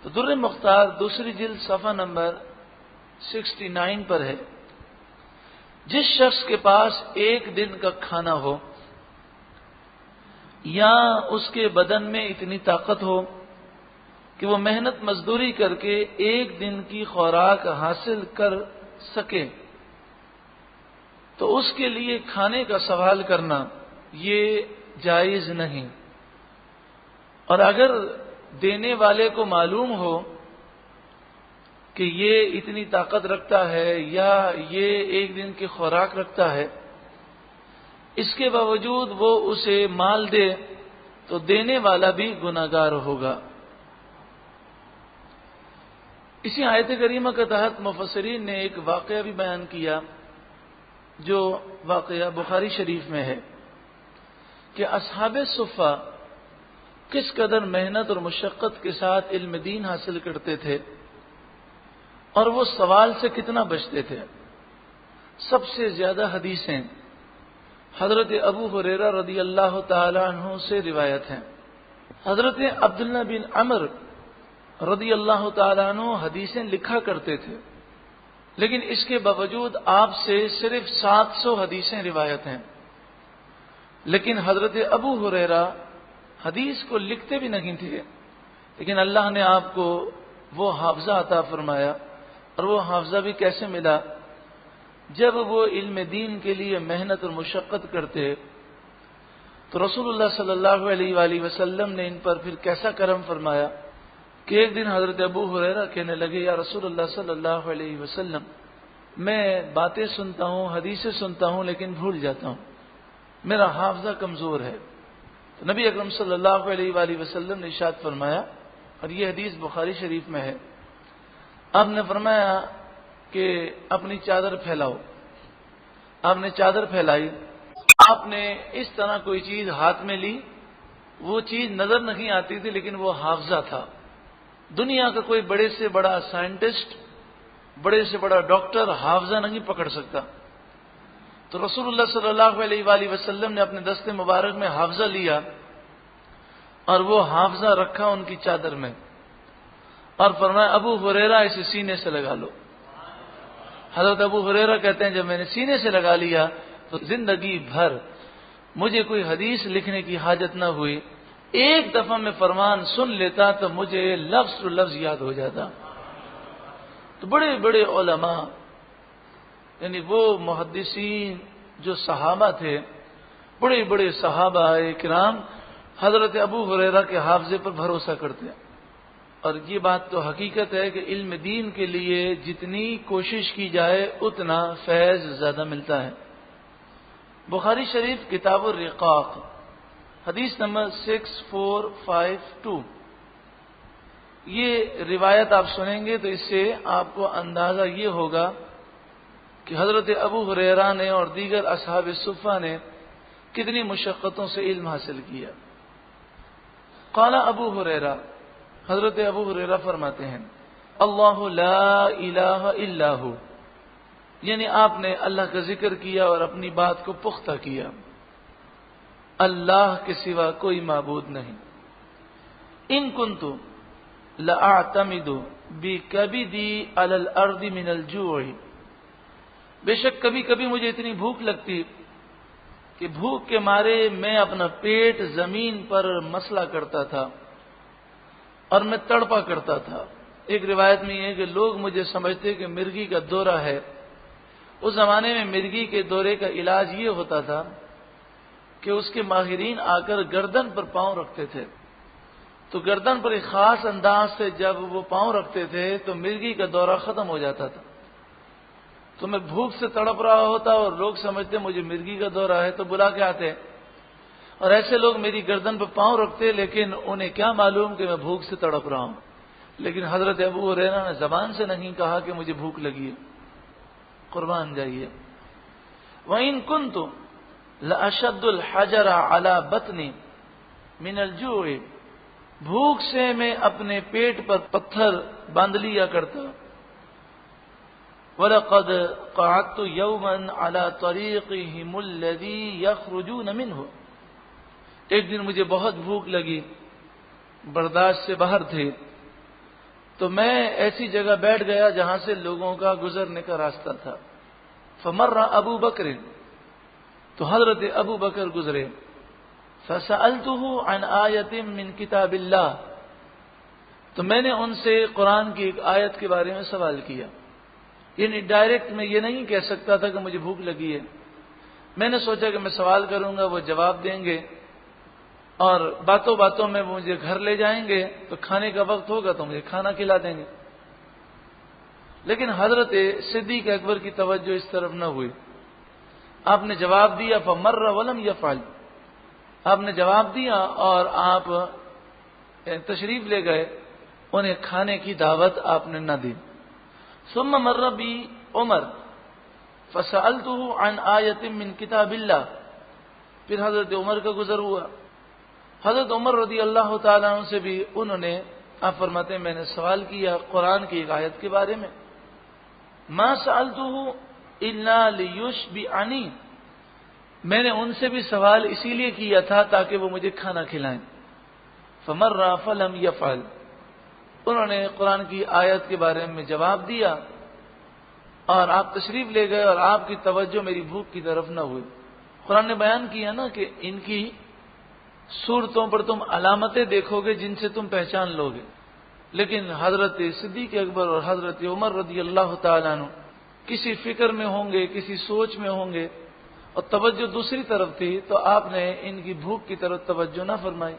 تو در مختار دوسری جلد صفحہ نمبر 69 پر ہے، جس شخص کے پاس ایک دن کا کھانا ہو یا اس کے بدن میں اتنی طاقت ہو کہ وہ محنت مزدوری کر کے ایک دن کی خوراک حاصل کر سکے، تو اس کے لیے کھانے کا سوال کرنا یہ جائز نہیں۔ اور اگر دینے والے کو معلوم ہو کہ یہ اتنی طاقت رکھتا ہے یا یہ ایک دن کی خوراک رکھتا ہے، اس کے باوجود وہ اسے مال دے تو دینے والا بھی گناہگار ہوگا۔ اسی آیت کریمہ کے تحت مفسرین نے ایک واقعہ بھی بیان کیا، جو واقعہ بخاری شریف میں ہے کہ اصحاب صفہ کس قدر محنت اور مشقت کے ساتھ علم دین حاصل کرتے تھے اور وہ سوال سے کتنا بچتے تھے۔ سب سے زیادہ حدیثیں حضرت ابو ہریرہ رضی اللہ تعالی عنہ سے روایت ہیں۔ حضرت عبداللہ بن عمر رضی اللہ تعالی عنہ حدیثیں لکھا کرتے تھے، لیکن اس کے باوجود آپ سے صرف 700 حدیثیں روایت ہیں۔ لیکن حضرت ابو ہریرہ حدیث کو لکھتے بھی نہیں تھے، لیکن اللہ نے آپ کو وہ حافظہ عطا فرمایا، اور وہ حافظہ بھی کیسے ملا؟ جب وہ علم دین کے لیے محنت اور مشقت کرتے تو رسول اللہ صلی اللہ علیہ وآلہ وسلم نے ان پر پھر کیسا کرم فرمایا کہ ایک دن حضرت ابو ہریرہ کہنے لگے، یا رسول اللہ صلی اللہ علیہ وسلم، میں باتیں سنتا ہوں، حدیثیں سنتا ہوں، لیکن بھول جاتا ہوں، میرا حافظہ کمزور ہے۔ تو نبی اکرم صلی اللہ علیہ وآلہ وسلم نے ارشاد فرمایا، اور یہ حدیث بخاری شریف میں ہے، آپ نے فرمایا کہ اپنی چادر پھیلاؤ۔ آپ نے چادر پھیلائی، آپ نے اس طرح کوئی چیز ہاتھ میں لی، وہ چیز نظر نہیں آتی تھی لیکن وہ حافظہ تھا۔ دنیا کا کوئی بڑے سے بڑا سائنٹسٹ، بڑے سے بڑا ڈاکٹر حافظہ نہیں پکڑ سکتا۔ تو رسول اللہ صلی اللہ علیہ وآلہ وسلم نے اپنے دست مبارک میں حافظہ لیا اور وہ حافظہ رکھا ان کی چادر میں، اور فرمایا ابو ہریرہ اسے سینے سے لگا لو۔ حضرت ابو ہریرہ کہتے ہیں جب میں نے سینے سے لگا لیا تو زندگی بھر مجھے کوئی حدیث لکھنے کی حاجت نہ ہوئی، ایک دفعہ میں فرمان سن لیتا تو مجھے لفظ تو لفظ یاد ہو جاتا۔ تو بڑے بڑے علماء، یعنی وہ محدثین جو صحابہ تھے، بڑے بڑے صحابہ کرام حضرت ابو ہریرہ کے حافظے پر بھروسہ کرتے ہیں۔ اور یہ بات تو حقیقت ہے کہ علم دین کے لیے جتنی کوشش کی جائے اتنا فیض زیادہ ملتا ہے۔ بخاری شریف کتاب الرقاق حدیث نمبر 6452، یہ روایت آپ سنیں گے تو اس سے آپ کو اندازہ یہ ہوگا کہ حضرت ابو ہریرہ نے اور دیگر اصحاب صفہ نے کتنی مشقتوں سے علم حاصل کیا۔ قال ابو ہریرہ، حضرت ابو ہریرہ فرماتے ہیں، اللہ لا الہ الا ہو، یعنی آپ نے اللہ کا ذکر کیا اور اپنی بات کو پختہ کیا، اللہ کے سوا کوئی معبود نہیں۔ ان کنت لاعتمد بکبدی علی الارض من الجوع، بے شک کبھی کبھی مجھے اتنی بھوک لگتی کہ بھوک کے مارے میں اپنا پیٹ زمین پر مسلا کرتا تھا اور میں تڑپا کرتا تھا۔ ایک روایت میں یہ ہے کہ لوگ مجھے سمجھتے کہ مرگی کا دورہ ہے۔ اس زمانے میں مرگی کے دورے کا علاج یہ ہوتا تھا کہ اس کے ماہرین آ کر گردن پر پاؤں رکھتے تھے، تو گردن پر ایک خاص انداز سے جب وہ پاؤں رکھتے تھے تو مرگی کا دورہ ختم ہو جاتا تھا۔ تو میں بھوک سے تڑپ رہا ہوتا اور لوگ سمجھتے مجھے مرگی کا دورہ ہے تو بلا کے آتے، اور ایسے لوگ میری گردن پر پاؤں رکھتے، لیکن انہیں کیا معلوم کہ میں بھوک سے تڑپ رہا ہوں۔ لیکن حضرت ابو ہریرہ نے زبان سے نہیں کہا کہ مجھے بھوک لگی ہے، قربان جائیے۔ وَإِن كُنتُ لَأَشَدُّ الْحَجَرَ عَلَى بَطْنِي مِنَ الْجُوعِ، بھوک سے میں اپنے پیٹ پر پتھر باندھ لیا کرتا۔ وَلَقَدْ قَعَدْتُ يَوْمًا عَلَى طَرِيقِهِمُ الَّذِي يَخْرُجُونَ مِنْهُ، ایک دن مجھے بہت بھوک لگی، برداشت سے باہر تھے، تو میں ایسی جگہ بیٹھ گیا جہاں سے لوگوں کا گزرنے کا راستہ تھا۔ فمر ابو بکر، تو حضرت ابو بکر گزرے۔ فسألته عن آیت من کتاب اللہ، تو میں نے ان سے قرآن کی ایک آیت کے بارے میں سوال کیا۔ یعنی ڈائریکٹ میں یہ نہیں کہہ سکتا تھا کہ مجھے بھوک لگی ہے، میں نے سوچا کہ میں سوال کروں گا، وہ جواب دیں گے، اور باتوں باتوں میں وہ مجھے گھر لے جائیں گے، تو کھانے کا وقت ہوگا تو مجھے کھانا کھلا دیں گے۔ لیکن حضرت صدیق اکبر کی توجہ اس طرف نہ ہوئی، آپ نے جواب دیا فمر ولم یفعل، آپ نے جواب دیا اور آپ تشریف لے گئے، انہیں کھانے کی دعوت آپ نے نہ دی۔ ثم مر بی عمر فسألته عن آیت من کتاب اللہ، پھر حضرت عمر کا گزر ہوا، حضرت عمر رضی اللہ تعالیٰ عنہ سے بھی انہوں نے، آپ فرماتے ہیں میں نے سوال کیا قرآن کی ایک آیت کے بارے میں، ما سألته الا لیشبعنی، میں نے ان سے بھی سوال اسی لیے کیا تھا تاکہ وہ مجھے کھانا کھلائیں۔ فمر فلم یفعل، انہوں نے قرآن کی آیت کے بارے میں جواب دیا اور آپ تشریف لے گئے اور آپ کی توجہ میری بھوک کی طرف نہ ہوئی۔ قرآن نے بیان کیا نا کہ ان کی صورتوں پر تم علامتیں دیکھو گے جن سے تم پہچان لو گے، لیکن حضرت صدیق اکبر اور حضرت عمر رضی اللہ تعالیٰ عنہ کسی فکر میں ہوں گے، کسی سوچ میں ہوں گے، اور توجہ دوسری طرف تھی، تو آپ نے ان کی بھوک کی طرف توجہ نہ فرمائی۔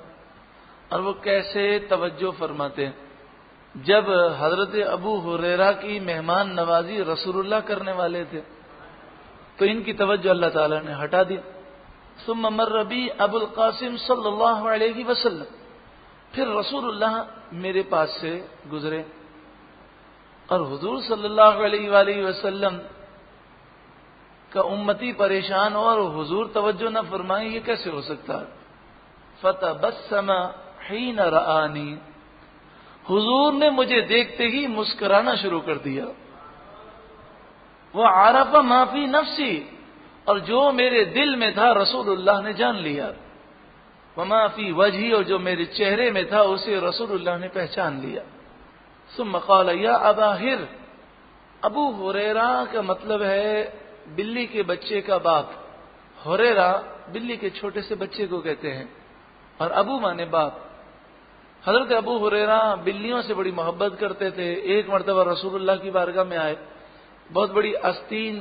اور وہ کیسے توجہ فرماتے ہیں؟ جب حضرت ابو ہریرہ کی مہمان نوازی رسول اللہ کرنے والے تھے تو ان کی توجہ اللہ تعالیٰ نے ہٹا دی۔ ثم مر بی ابو القاسم صلی اللہ علیہ وسلم، پھر رسول اللہ میرے پاس سے گزرے، اور حضور صلی اللہ علیہ وآلہ وسلم کا امتی پریشان ہو اور حضور توجہ نہ فرمائیں، یہ کیسے ہو سکتا ہے؟ فتبسم حین رآنی، حضور نے مجھے دیکھتے ہی مسکرانا شروع کر دیا۔ وعرف ما فی نفسی، اور جو میرے دل میں تھا رسول اللہ نے جان لیا۔ وما فی وجہی، اور جو میرے چہرے میں تھا اسے رسول اللہ نے پہچان لیا۔ ثم قال یا ابا ہر، ابو ہریرہ کا مطلب ہے بلی کے بچے کا باپ، ہریرہ بلی کے چھوٹے سے بچے کو کہتے ہیں، اور ابو مانے باپ۔ حضرت ابو ہریرہ بلیوں سے بڑی محبت کرتے تھے۔ ایک مرتبہ رسول اللہ کی بارگاہ میں آئے، بہت بڑی آستین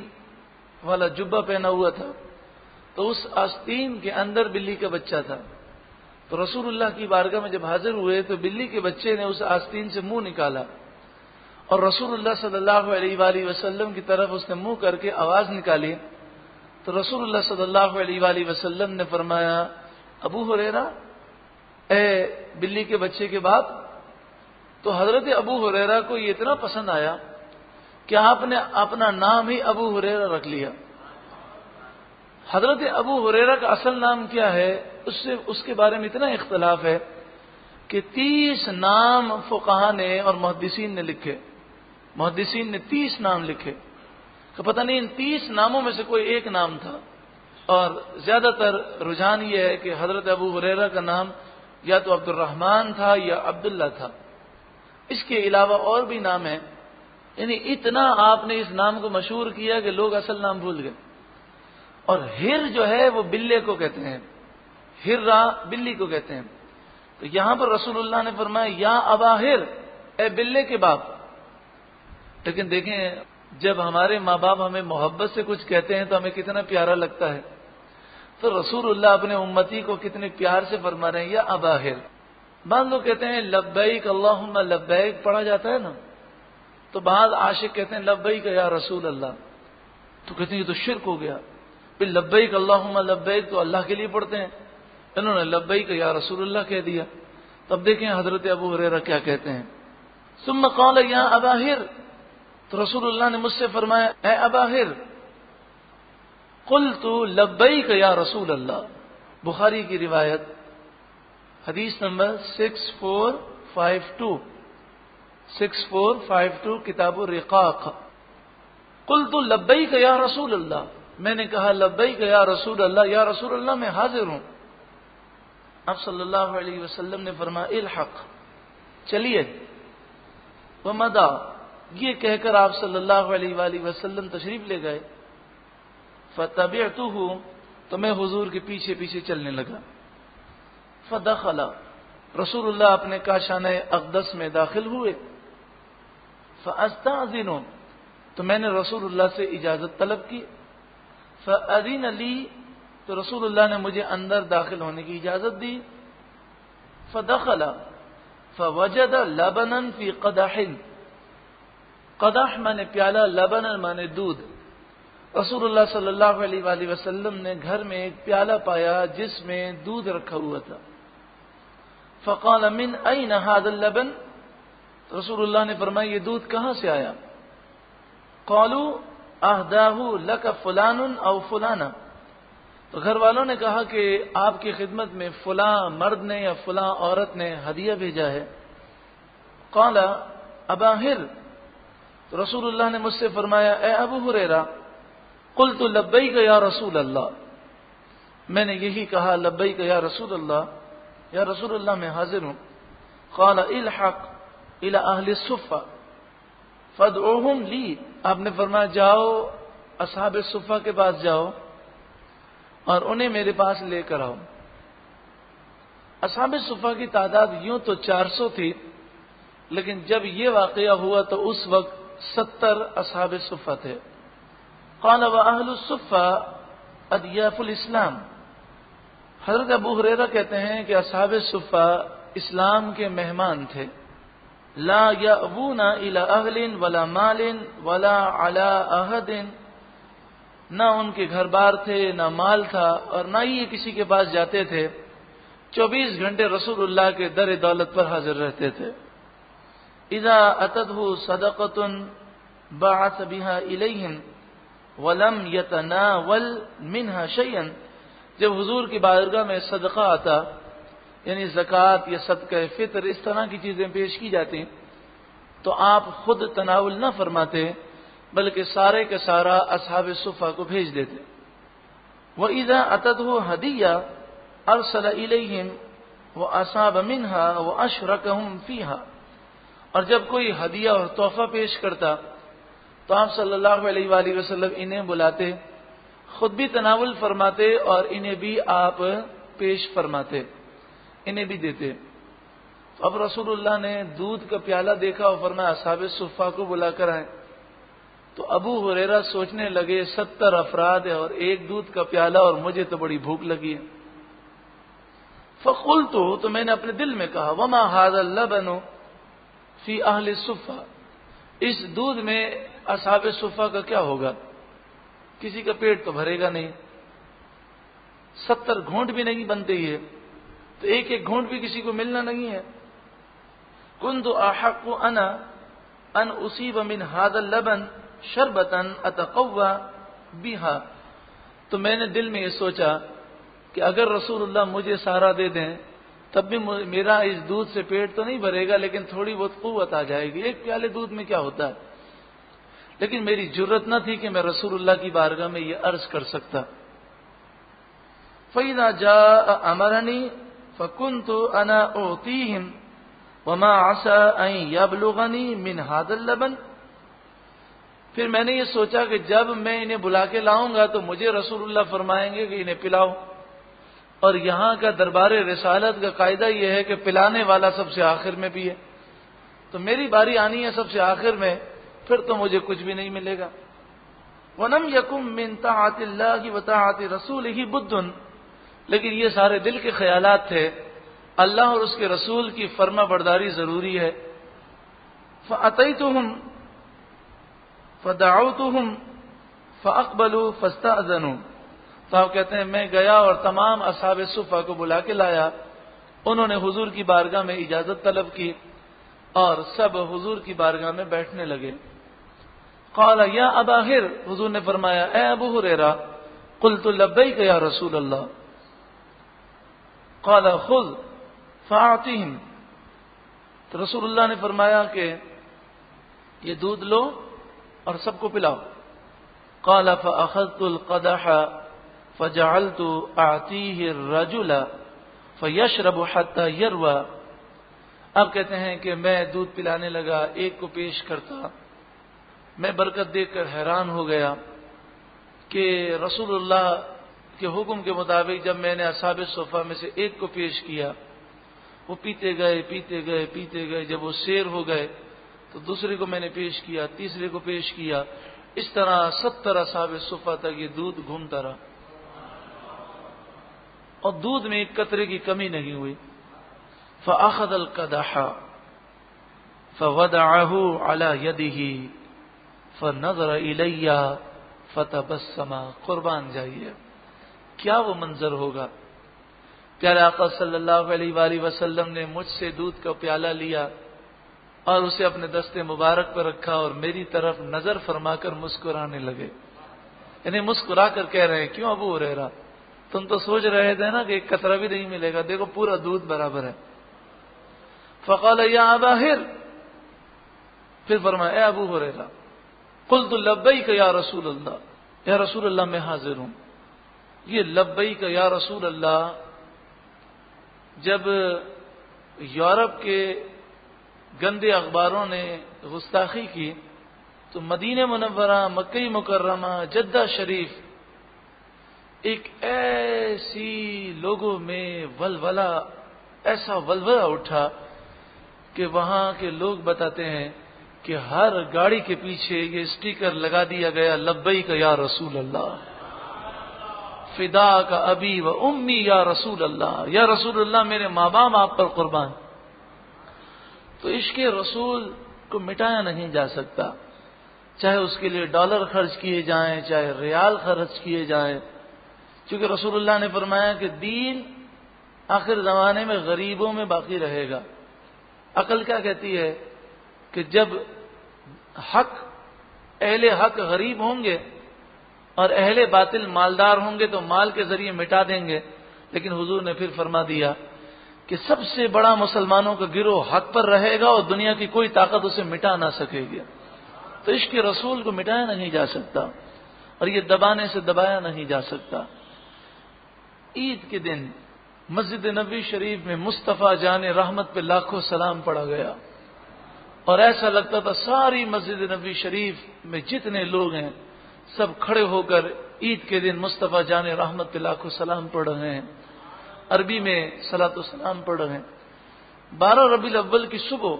والا جبہ پہنا ہوا تھا، تو اس آستین کے اندر بلی کا بچہ تھا۔ تو رسول اللہ کی بارگاہ میں جب حاضر ہوئے تو بلی کے بچے نے اس آستین سے منہ نکالا، اور رسول اللہ صلی اللہ علیہ وآلہ وسلم کی طرف اس نے منہ کر کے آواز نکالی، تو رسول اللہ صلی اللہ علیہ وآلہ وسلم نے فرمایا ابو ہریرہ، اے بلی کے بچے کے باپ۔ تو حضرت ابو ہریرہ کو یہ اتنا پسند آیا کہ آپ نے اپنا نام ہی ابو ہریرہ رکھ لیا۔ حضرت ابو ہریرہ کا اصل نام کیا ہے اس کے بارے میں اتنا اختلاف ہے کہ 30 نام فقہا نے اور محدثین نے لکھے، محدثین نے 30 نام لکھے، کہ پتہ نہیں ان 30 ناموں میں سے کوئی ایک نام تھا، اور زیادہ تر رجحان یہ ہے کہ حضرت ابو ہریرہ کا نام یا تو عبد الرحمن تھا یا عبداللہ تھا، اس کے علاوہ اور بھی نام ہیں، یعنی اتنا آپ نے اس نام کو مشہور کیا کہ لوگ اصل نام بھول گئے۔ اور ہر جو ہے وہ بلے کو کہتے ہیں، ہرا بلی کو کہتے ہیں۔ تو یہاں پر رسول اللہ نے فرمایا یا ابا ہر، اے بلے کے باپ۔ لیکن دیکھیں جب ہمارے ماں باپ ہمیں محبت سے کچھ کہتے ہیں تو ہمیں کتنا پیارا لگتا ہے۔ تو رسول اللہ اپنے امتی کو کتنے پیار سے فرما رہے ہیں یا اباہر. بعض لوگ کہتے ہیں لبیک اللہم لبیک پڑھا جاتا ہے نا، تو بعض عاشق کہتے ہیں لبیک یا رسول اللہ، تو کہتے ہیں یہ تو شرک ہو گیا. پھر لبیک اللہم لبیک تو اللہ کے لیے پڑھتے ہیں، انہوں نے لبیک یا رسول اللہ کہہ دیا. تب دیکھیں حضرت ابو ہریرہ کیا کہتے ہیں. ثم قال یا اباہر، تو رسول اللہ نے مجھ سے فرمایا اے اباہر، قلت لبیک یا رسول اللہ. بخاری کی روایت حدیث نمبر 6452 کتاب الرقاق. قلت لبیک یا رسول اللہ، میں نے کہا لبیک یا رسول اللہ، یا رسول اللہ میں حاضر ہوں. آپ صلی اللہ علیہ وسلم نے فرمایا الحق، چلیے. ومدا، یہ کہہ کر آپ صلی اللہ علیہ وآلہ وسلم تشریف لے گئے. فتبعتہ، تو میں حضور کے پیچھے پیچھے چلنے لگا. فدخل، رسول اللہ اپنے کاشانہ اقدس میں داخل ہوئے. فاستأذن، تو میں نے رسول اللہ سے اجازت طلب کی. فأذن لی، تو رسول اللہ نے مجھے اندر داخل ہونے کی اجازت دی. فدخل فوجد لبنا فی قدح، قدح مانے پیالہ، لبنا مانے دودھ. رسول اللہ صلی اللہ علیہ وآلہ وسلم نے گھر میں ایک پیالہ پایا جس میں دودھ رکھا ہوا تھا. فقال من این هذا اللبن، رسول اللہ نے فرمایا یہ دودھ کہاں سے آیا؟ قالوا اہداہ لک فلان او فلانا، تو گھر والوں نے کہا کہ آپ کی خدمت میں فلاں مرد نے یا فلاں عورت نے ہدیہ بھیجا ہے. قال اباہر، تو رسول اللہ نے مجھ سے فرمایا اے ابو ہریرہ، قلت لبیک یا رسول اللہ، میں نے یہی کہا لبیک یا رسول اللہ، یا رسول اللہ میں حاضر ہوں. قال الحق الى اہل الصفہ فادعوہم لی، آپ نے فرمایا جاؤ اصحاب صفہ کے پاس جاؤ اور انہیں میرے پاس لے کر آؤ. اصحاب صفہ کی تعداد یوں تو 400 تھی، لیکن جب یہ واقعہ ہوا تو اس وقت 70 اصحاب صفہ تھے. قال واہل الصفہ اضیاف الاسلام، حضرت ابو ہریرہ کہتے ہیں کہ اصحاب صفہ اسلام کے مہمان تھے. لا یأوون الی اہل ولا مال ولا علی احد، نہ ان کے گھر بار تھے، نہ مال تھا، اور نہ ہی یہ کسی کے پاس جاتے تھے. 24 گھنٹے رسول اللہ کے در دولت پر حاضر رہتے تھے. اذا اتته صدقۃ بعث بها الیہم ولم یتناول منها شیئا، جب حضور کی بارگاہ میں صدقہ آتا، یعنی زکوٰۃ یا صدقہ فطر اس طرح کی چیزیں پیش کی جاتی، تو آپ خود تناول نہ فرماتے بلکہ سارے کے سارا اصحاب صفہ کو بھیج دیتے. وَإِذَا أَتَتْهُ هَدِيَّةٌ أَرْسَلَ إِلَيْهِمْ وَأَصَابَ مِنْهَا وَأَشْرَكَهُمْ فِيهَا، اور جب کوئی ہدیہ اور تحفہ پیش کرتا تو آپ صلی اللہ علیہ وآلہ وسلم انہیں بلاتے، خود بھی تناول فرماتے اور انہیں بھی آپ پیش فرماتے، انہیں بھی دیتے. اب رسول اللہ نے دودھ کا پیالہ دیکھا اور فرمایا اصحاب صفہ کو بلا کر آئے. تو ابو ہریرہ سوچنے لگے 70 افراد ہے اور ایک دودھ کا پیالہ، اور مجھے تو بڑی بھوک لگی ہے. فقلت، تو میں نے اپنے دل میں کہا وما هذا اللبن فی اہل الصفہ، اس دودھ میں اصحاب صفہ کا کیا ہوگا؟ کسی کا پیٹ تو بھرے گا نہیں، 70 گھونٹ بھی نہیں بنتے ہی ہے، تو ایک ایک گھونٹ بھی کسی کو ملنا نہیں ہے. كنت احق انا ان اصیب من هذا اللبن شربة اتقوى بها، تو میں نے دل میں یہ سوچا کہ اگر رسول اللہ مجھے سہارا دے دیں تب بھی میرا اس دودھ سے پیٹ تو نہیں بھرے گا، لیکن تھوڑی بہت قوت آ جائے گی. ایک پیالے دودھ میں کیا ہوتا ہے؟ لیکن میری جرت نہ تھی کہ میں رسول اللہ کی بارگاہ میں یہ عرض کر سکتا. فَإِذَا جَاءَ أَمَرَنِي فَكُنْتُ أَنَا أُعْطِيهِمْ وَمَا عَسَىٰ أَن يَبْلُغَنِي مِنْ هَذَا اللَّبَنِ، پھر میں نے یہ سوچا کہ جب میں انہیں بلا کے لاؤں گا تو مجھے رسول اللہ فرمائیں گے کہ انہیں پلاؤ، اور یہاں کا دربار رسالت کا قاعدہ یہ ہے کہ پلانے والا سب سے آخر میں بھی ہے، تو میری باری آنی ہے سب سے آخر میں، پھر تو مجھے کچھ بھی نہیں ملے گا. وَلَمْ يَكُن مِّن طَاعَةِ اللَّهِ وَطَاعَةِ رَسُولِهِ بُدٌّ، لیکن یہ سارے دل کے خیالات تھے، اللہ اور اس کے رسول کی فرما برداری ضروری ہے۔ فَأَتَيْتُهُمْ فَدَعَوْتُهُمْ فَأَقْبَلُوا فَاسْتَأْذَنُوا، تو آپ کہتے ہیں میں گیا اور تمام اصحاب صفہ کو بلا کے لایا، انہوں نے حضور کی بارگاہ میں اجازت طلب کی اور سب حضور کی بارگاہ میں بیٹھنے لگے۔ قال یا ابا ہر، حضور نے فرمایا اے ابو ہریرہ، قلت لبیک یا رسول اللہ، قال خذ فاعطهم، تو رسول اللہ نے فرمایا کہ یہ دودھ لو اور سب کو پلاؤ۔ قال فاخذت القدح فجعلت اعطيه الرجل فيشرب حتى يروى، اب کہتے ہیں کہ میں دودھ پلانے لگا، ایک کو پیش کرتا، میں برکت دیکھ کر حیران ہو گیا کہ رسول اللہ کے حکم کے مطابق جب میں نے اصحاب صفہ میں سے ایک کو پیش کیا، وہ پیتے گئے پیتے گئے پیتے گئے، جب وہ سیر ہو گئے تو دوسرے کو میں نے پیش کیا، تیسرے کو پیش کیا، اس طرح 70 اصحاب صفہ تک یہ دودھ گھومتا رہا اور دودھ میں ایک قطرے کی کمی نہیں ہوئی۔ فأخذ القدح فوضعه على يده فنظر إلي فتبسم، قربان جائیے کیا وہ منظر ہوگا، پیارے آقا صلی اللہ علیہ وآلہ وسلم نے مجھ سے دودھ کا پیالہ لیا اور اسے اپنے دستے مبارک پر رکھا اور میری طرف نظر فرما کر مسکرانے لگے، یعنی مسکرا کر کہہ رہے ہیں کیوں ابو ہریرہ، تم تو سوچ رہے تھے نا کہ ایک قطرہ بھی نہیں ملے گا، دیکھو پورا دودھ برابر ہے۔ فقال یا ابا ہر، پھر فرمایا اے ابو ہریرہ، قلت لبیک یا رسول اللہ، یا رسول اللہ میں حاضر ہوں۔ یہ لبیک یا رسول اللہ جب یورپ کے گندے اخباروں نے گستاخی کی تو مدینہ منورہ، مکہ مکرمہ، جدہ شریف ایک ایسی لوگوں میں ولولہ، ایسا ولولہ اٹھا کہ وہاں کے لوگ بتاتے ہیں کہ ہر گاڑی کے پیچھے یہ اسٹیکر لگا دیا گیا لبیک یا رسول اللہ، فدا کا ابی و امی یا رسول اللہ، یا رسول اللہ میرے ماں باپ آپ پر قربان۔ تو عشق رسول کو مٹایا نہیں جا سکتا، چاہے اس کے لیے ڈالر خرچ کیے جائیں، چاہے ریال خرچ کیے جائیں، کیونکہ رسول اللہ نے فرمایا کہ دین آخر زمانے میں غریبوں میں باقی رہے گا۔ عقل کیا کہتی ہے کہ جب اہل حق غریب ہوں گے اور اہل باطل مالدار ہوں گے تو مال کے ذریعے مٹا دیں گے، لیکن حضور نے پھر فرما دیا کہ سب سے بڑا مسلمانوں کا گروہ حق پر رہے گا اور دنیا کی کوئی طاقت اسے مٹا نہ سکے گی۔ تو عشق رسول کو مٹایا نہیں جا سکتا اور یہ دبانے سے دبایا نہیں جا سکتا۔ عید کے دن مسجد نبوی شریف میں مصطفیٰ جان رحمت پہ لاکھوں سلام پڑھا گیا اور ایسا لگتا تھا ساری مسجد نبوی شریف میں جتنے لوگ ہیں سب کھڑے ہو کر عید کے دن مصطفیٰ جان رحمت پہ لاکھوں سلام پڑھ رہے ہیں، عربی میں صلاۃ و سلام پڑھ رہے ہیں۔ 12 ربیع الاول کی صبح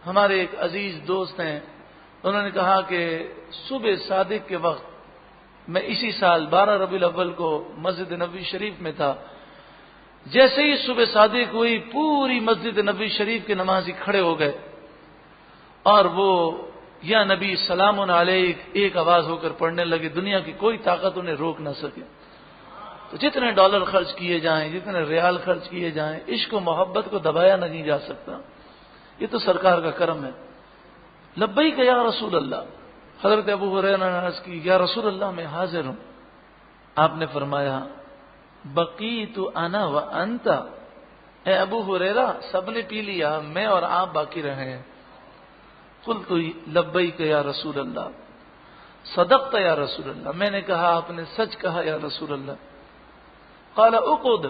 ہمارے ایک عزیز دوست ہیں، انہوں نے کہا کہ صبح صادق کے وقت میں اسی سال 12 ربیع الاول کو مسجد نبوی شریف میں تھا، جیسے ہی صبح صادق ہوئی پوری مسجد نبوی شریف کے نمازی کھڑے ہو گئے اور وہ یا نبی سلام علیک ایک آواز ہو کر پڑھنے لگے، دنیا کی کوئی طاقت انہیں روک نہ سکے۔ تو جتنے ڈالر خرچ کیے جائیں، جتنے ریال خرچ کیے جائیں، عشق و محبت کو دبایا نہیں جا سکتا، یہ تو سرکار کا کرم ہے۔ لبیک یا رسول اللہ، حضرت ابو ہریرہ نے عرض کی یا رسول اللہ میں حاضر ہوں۔ آپ نے فرمایا بقیت انا وانت، اے ابو ہریرہ سب نے پی لیا، میں اور آپ باقی رہے ہیں۔ قلت لبیک یا رسول اللہ، صدقت یا رسول اللہ، میں نے کہا آپ نے سچ کہا یا رسول اللہ۔ قال اقعد،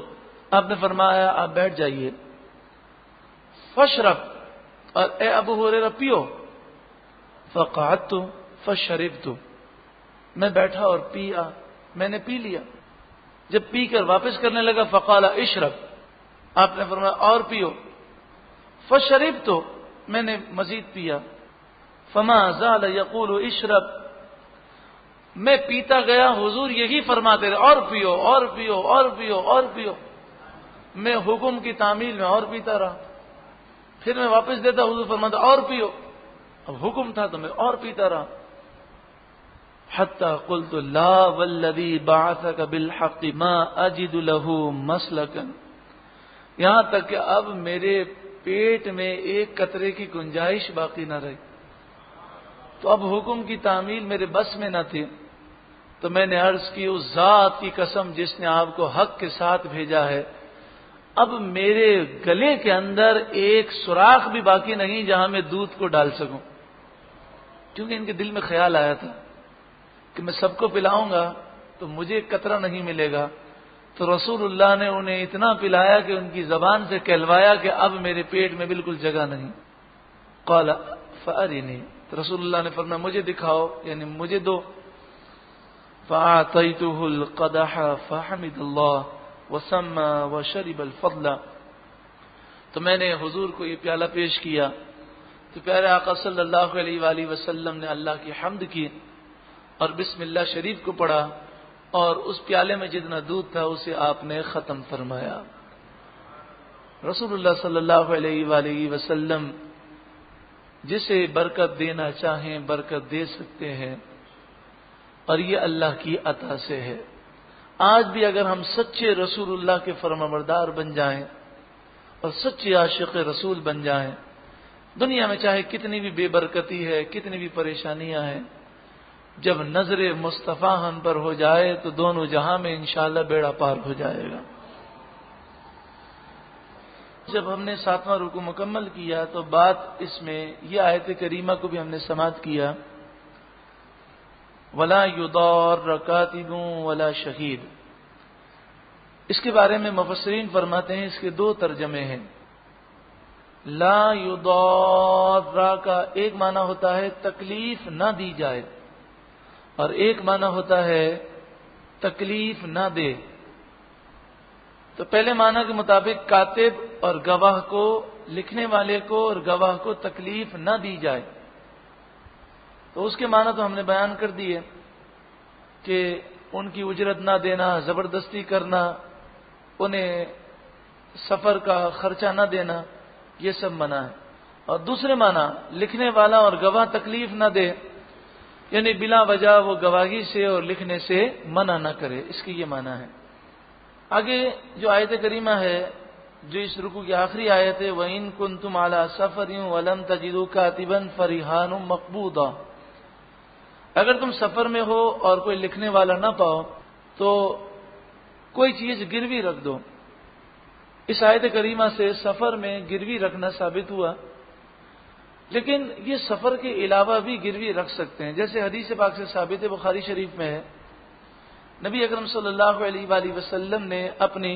آپ نے فرمایا آپ بیٹھ جائیے۔ فاشرب، اور اے ابو ہریرہ پیو۔ فقعدت فشربت، میں بیٹھا اور پیا، میں نے پی لیا۔ جب پی کر واپس کرنے لگا فقال اشرب، آپ نے فرمایا اور پیو۔ فشربت، میں نے مزید پیا۔ فما زال یقول اشرب، میں پیتا گیا، حضور یہی فرماتے رہے اور پیو اور پیو اور پیو اور پیو، میں حکم کی تعمیل میں اور پیتا رہا، پھر میں واپس دیتا، حضور فرماتا اور پیو، اب حکم تھا تو میں اور پیتا رہا، حتی قلت لا والذی بعثک بالحق ما اجد له مسلکا، یہاں تک کہ اب میرے پیٹ میں ایک قطرے کی گنجائش باقی نہ رہی، تو اب حکم کی تعمیل میرے بس میں نہ تھی، تو میں نے عرض کی اس ذات کی قسم جس نے آپ کو حق کے ساتھ بھیجا ہے، اب میرے گلے کے اندر ایک سوراخ بھی باقی نہیں جہاں میں دودھ کو ڈال سکوں، کیونکہ ان کے دل میں خیال آیا تھا کہ میں سب کو پلاؤں گا تو مجھے قطرہ نہیں ملے گا، تو رسول اللہ نے انہیں اتنا پلایا کہ ان کی زبان سے کہلوایا کہ اب میرے پیٹ میں بالکل جگہ نہیں۔ قال فأرنی، تو رسول اللہ نے فرمایا مجھے دکھاؤ، یعنی مجھے دو۔ فأعطيته القدح فحمد الله وسمى وشرب الفضل، تو میں نے حضور کو یہ پیالہ پیش کیا تو پیارے آقا صلی اللہ علیہ وآلہ وسلم نے اللہ کی حمد کی اور بسم اللہ شریف کو پڑھا، اور اس پیالے میں جتنا دودھ تھا اسے آپ نے ختم فرمایا۔ رسول اللہ صلی اللہ علیہ وآلہ وسلم جسے برکت دینا چاہیں برکت دے سکتے ہیں، اور یہ اللہ کی عطا سے ہے۔ آج بھی اگر ہم سچے رسول اللہ کے فرمانبردار بن جائیں اور سچے عاشق رسول بن جائیں، دنیا میں چاہے کتنی بھی بے برکتی ہے، کتنی بھی پریشانیاں ہیں، جب نظر مصطفیٰ ہم پر ہو جائے تو دونوں جہاں میں انشاءاللہ بیڑا پار ہو جائے گا۔ جب ہم نے 7واں رکوع مکمل کیا تو بات اس میں یہ آیت کریمہ کو بھی ہم نے سماعت کیا، وَلَا يُضَارَّ كَاتِبٌ وَلَا شَهِيدٌ، اس کے بارے میں مفسرین فرماتے ہیں اس کے دو ترجمے ہیں۔ لا يضار کا ایک معنی ہوتا ہے تکلیف نہ دی جائے، اور ایک معنی ہوتا ہے تکلیف نہ دے۔ تو پہلے معنی کے مطابق کاتب اور گواہ کو، لکھنے والے کو اور گواہ کو تکلیف نہ دی جائے، تو اس کے معنی تو ہم نے بیان کر دیے کہ ان کی اجرت نہ دینا، زبردستی کرنا، انہیں سفر کا خرچہ نہ دینا، یہ سب منع ہے۔ اور دوسرے معنی لکھنے والا اور گواہ تکلیف نہ دے، یعنی بلا وجہ وہ گواہی سے اور لکھنے سے منع نہ کرے، اس کی یہ معنی ہے۔ آگے جو آیت کریمہ ہے جو اس رکوع کی آخری آیت ہے، وَإِن كُنتُمْ عَلَى سَفَرٍ وَلَمْ تَجِدُوا كَاتِبًا فَرِهَانٌ مَقْبُوضًا، اگر تم سفر میں ہو اور کوئی لکھنے والا نہ پاؤ تو کوئی چیز گروی رکھ دو۔ اس آیت کریمہ سے سفر میں گروی رکھنا ثابت ہوا، لیکن یہ سفر کے علاوہ بھی گروی رکھ سکتے ہیں، جیسے حدیث پاک سے ثابت ہے، بخاری شریف میں ہے، نبی اکرم صلی اللہ علیہ وآلہ وسلم نے اپنی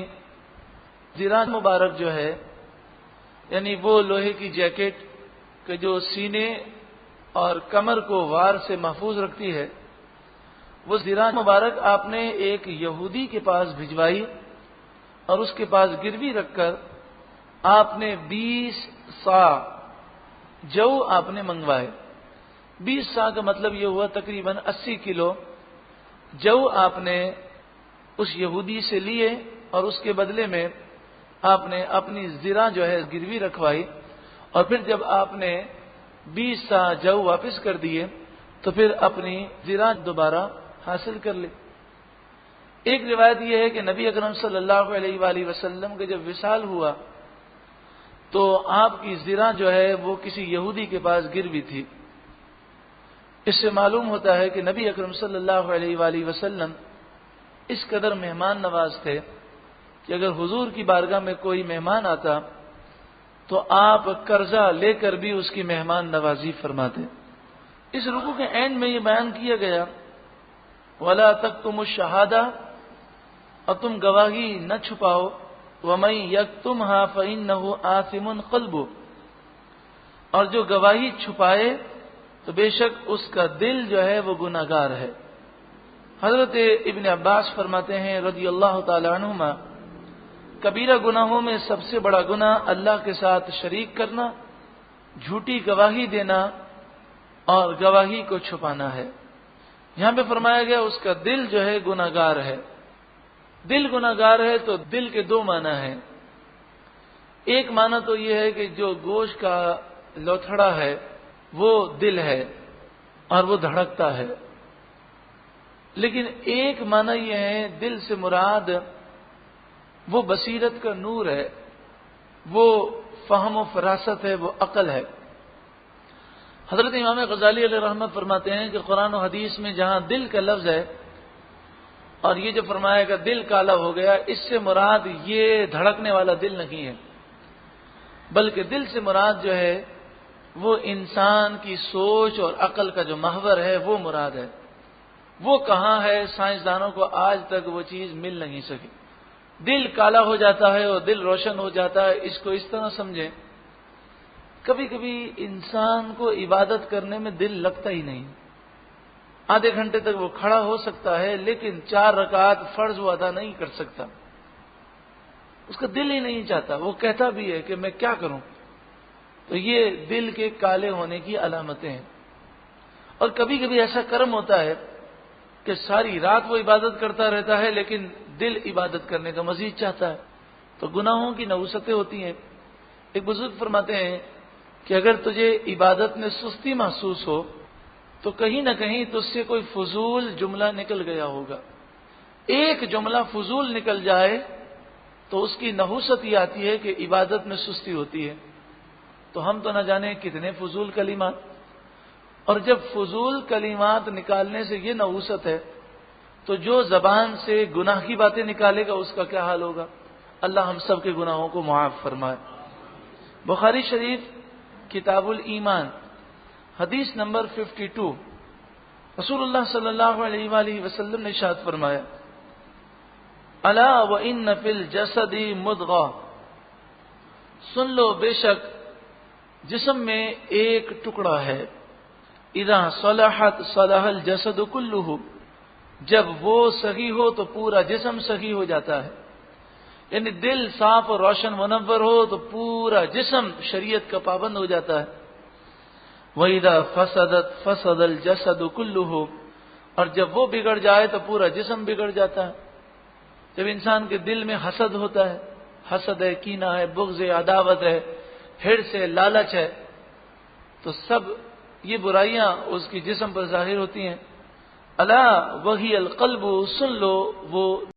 ذراع مبارک جو ہے، یعنی وہ لوہے کی جیکٹ کہ جو سینے اور کمر کو وار سے محفوظ رکھتی ہے، وہ ذراع مبارک آپ نے ایک یہودی کے پاس بھجوائی اور اس کے پاس گروی رکھ کر آپ نے 20 صاع جو آپ نے منگوائے۔ 20 صاع کا مطلب یہ ہوا تقریباً 80 کلو جو آپ نے اس یہودی سے لیے، اور اس کے بدلے میں آپ نے اپنی ذراع جو ہے گروی رکھوائی، اور پھر جب آپ نے 20 صاع جو واپس کر دیے تو پھر اپنی ذراع دوبارہ حاصل کر لی۔ ایک روایت یہ ہے کہ نبی اکرم صلی اللہ علیہ وآلہ وسلم کا جب وصال ہوا تو آپ کی ذراع جو ہے وہ کسی یہودی کے پاس گروی تھی۔ اس سے معلوم ہوتا ہے کہ نبی اکرم صلی اللہ علیہ وآلہ وسلم اس قدر مہمان نواز تھے کہ اگر حضور کی بارگاہ میں کوئی مہمان آتا تو آپ قرضہ لے کر بھی اس کی مہمان نوازی فرماتے۔ اس رکوع کے اینڈ میں یہ بیان کیا گیا، وَلَا تَكْتُمُوا الشَّهَادَةَ، اور تم گواہی نہ چھپاؤ، وَمَن يَكْتُمْهَا فَإِنَّهُ آثِمٌ قَلْبُهُ، اور جو گواہی چھپائے تو بے شک اس کا دل جو ہے وہ گناہگار ہے۔ حضرت ابن عباس فرماتے ہیں رضی اللہ تعالی عنہما، کبیرہ گناہوں میں سب سے بڑا گناہ اللہ کے ساتھ شریک کرنا، جھوٹی گواہی دینا اور گواہی کو چھپانا ہے۔ یہاں پہ فرمایا گیا اس کا دل جو ہے گناہگار ہے. دل گناہگار ہے تو دل کے دو معنی ہیں. ایک معنی تو یہ ہے کہ جو گوشت کا لوتھڑا ہے وہ دل ہے اور وہ دھڑکتا ہے. لیکن ایک معنی یہ ہے دل سے مراد وہ بصیرت کا نور ہے، وہ فہم و فراست ہے، وہ عقل ہے. حضرت امام غزالی علیہ رحمت فرماتے ہیں کہ قرآن و حدیث میں جہاں دل کا لفظ ہے اور یہ جو فرمایا کہ دل کالا ہو گیا، اس سے مراد یہ دھڑکنے والا دل نہیں ہے، بلکہ دل سے مراد جو ہے وہ انسان کی سوچ اور عقل کا جو محور ہے وہ مراد ہے. وہ کہاں ہے؟ سائنسدانوں کو آج تک وہ چیز مل نہیں سکی. دل کالا ہو جاتا ہے اور دل روشن ہو جاتا ہے. اس کو اس طرح سمجھیں، کبھی کبھی انسان کو عبادت کرنے میں دل لگتا ہی نہیں. آدھے گھنٹے تک وہ کھڑا ہو سکتا ہے لیکن 4 رکعات فرض وہ ادا نہیں کر سکتا. اس کا دل ہی نہیں چاہتا. وہ کہتا بھی ہے کہ میں کیا کروں. تو یہ دل کے کالے ہونے کی علامتیں ہیں. اور کبھی کبھی ایسا کرم ہوتا ہے کہ ساری رات وہ عبادت کرتا رہتا ہے لیکن دل عبادت کرنے کا مزید چاہتا ہے. تو گناہوں کی نحوستیں ہوتی ہیں. ایک بزرگ فرماتے ہیں کہ اگر تجھے عبادت میں سستی محسوس ہو تو کہیں نہ کہیں تجھ سے کوئی فضول جملہ نکل گیا ہوگا. ایک جملہ فضول نکل جائے تو اس کی نحوست یہ آتی ہے کہ عبادت میں سستی ہوتی ہے. تو ہم تو نہ جانے کتنے فضول کلمات. اور جب فضول کلمات نکالنے سے یہ نحوست ہے تو جو زبان سے گناہ کی باتیں نکالے گا اس کا کیا حال ہوگا. اللہ ہم سب کے گناہوں کو معاف فرمائے. بخاری شریف کتاب الایمان حدیث نمبر 52، رسول اللہ صلی اللہ علیہ وآلہ وسلم نے ارشاد فرمایا: الا وان فی الجسد مضغہ، سن لو بے شک جسم میں ایک ٹکڑا ہے. اذا صلحت صلح الجسد کلہ، جب وہ صحیح ہو تو پورا جسم صحیح ہو جاتا ہے. یعنی دل صاف اور روشن منور ہو تو پورا جسم شریعت کا پابند ہو جاتا ہے. وَإِذَا فَسَدَتْ فَسَدَ الْجَسَدُ كُلُّهُ، اور جب وہ بگڑ جائے تو پورا جسم بگڑ جاتا ہے. جب انسان کے دل میں حسد ہوتا ہے، حسد ہے، کینہ ہے، بغض ہے، عداوت ہے، حرص ہے، لالچ ہے، تو سب یہ برائیاں اس کی جسم پر ظاہر ہوتی ہیں. الا وہی القلب، سن لو وہ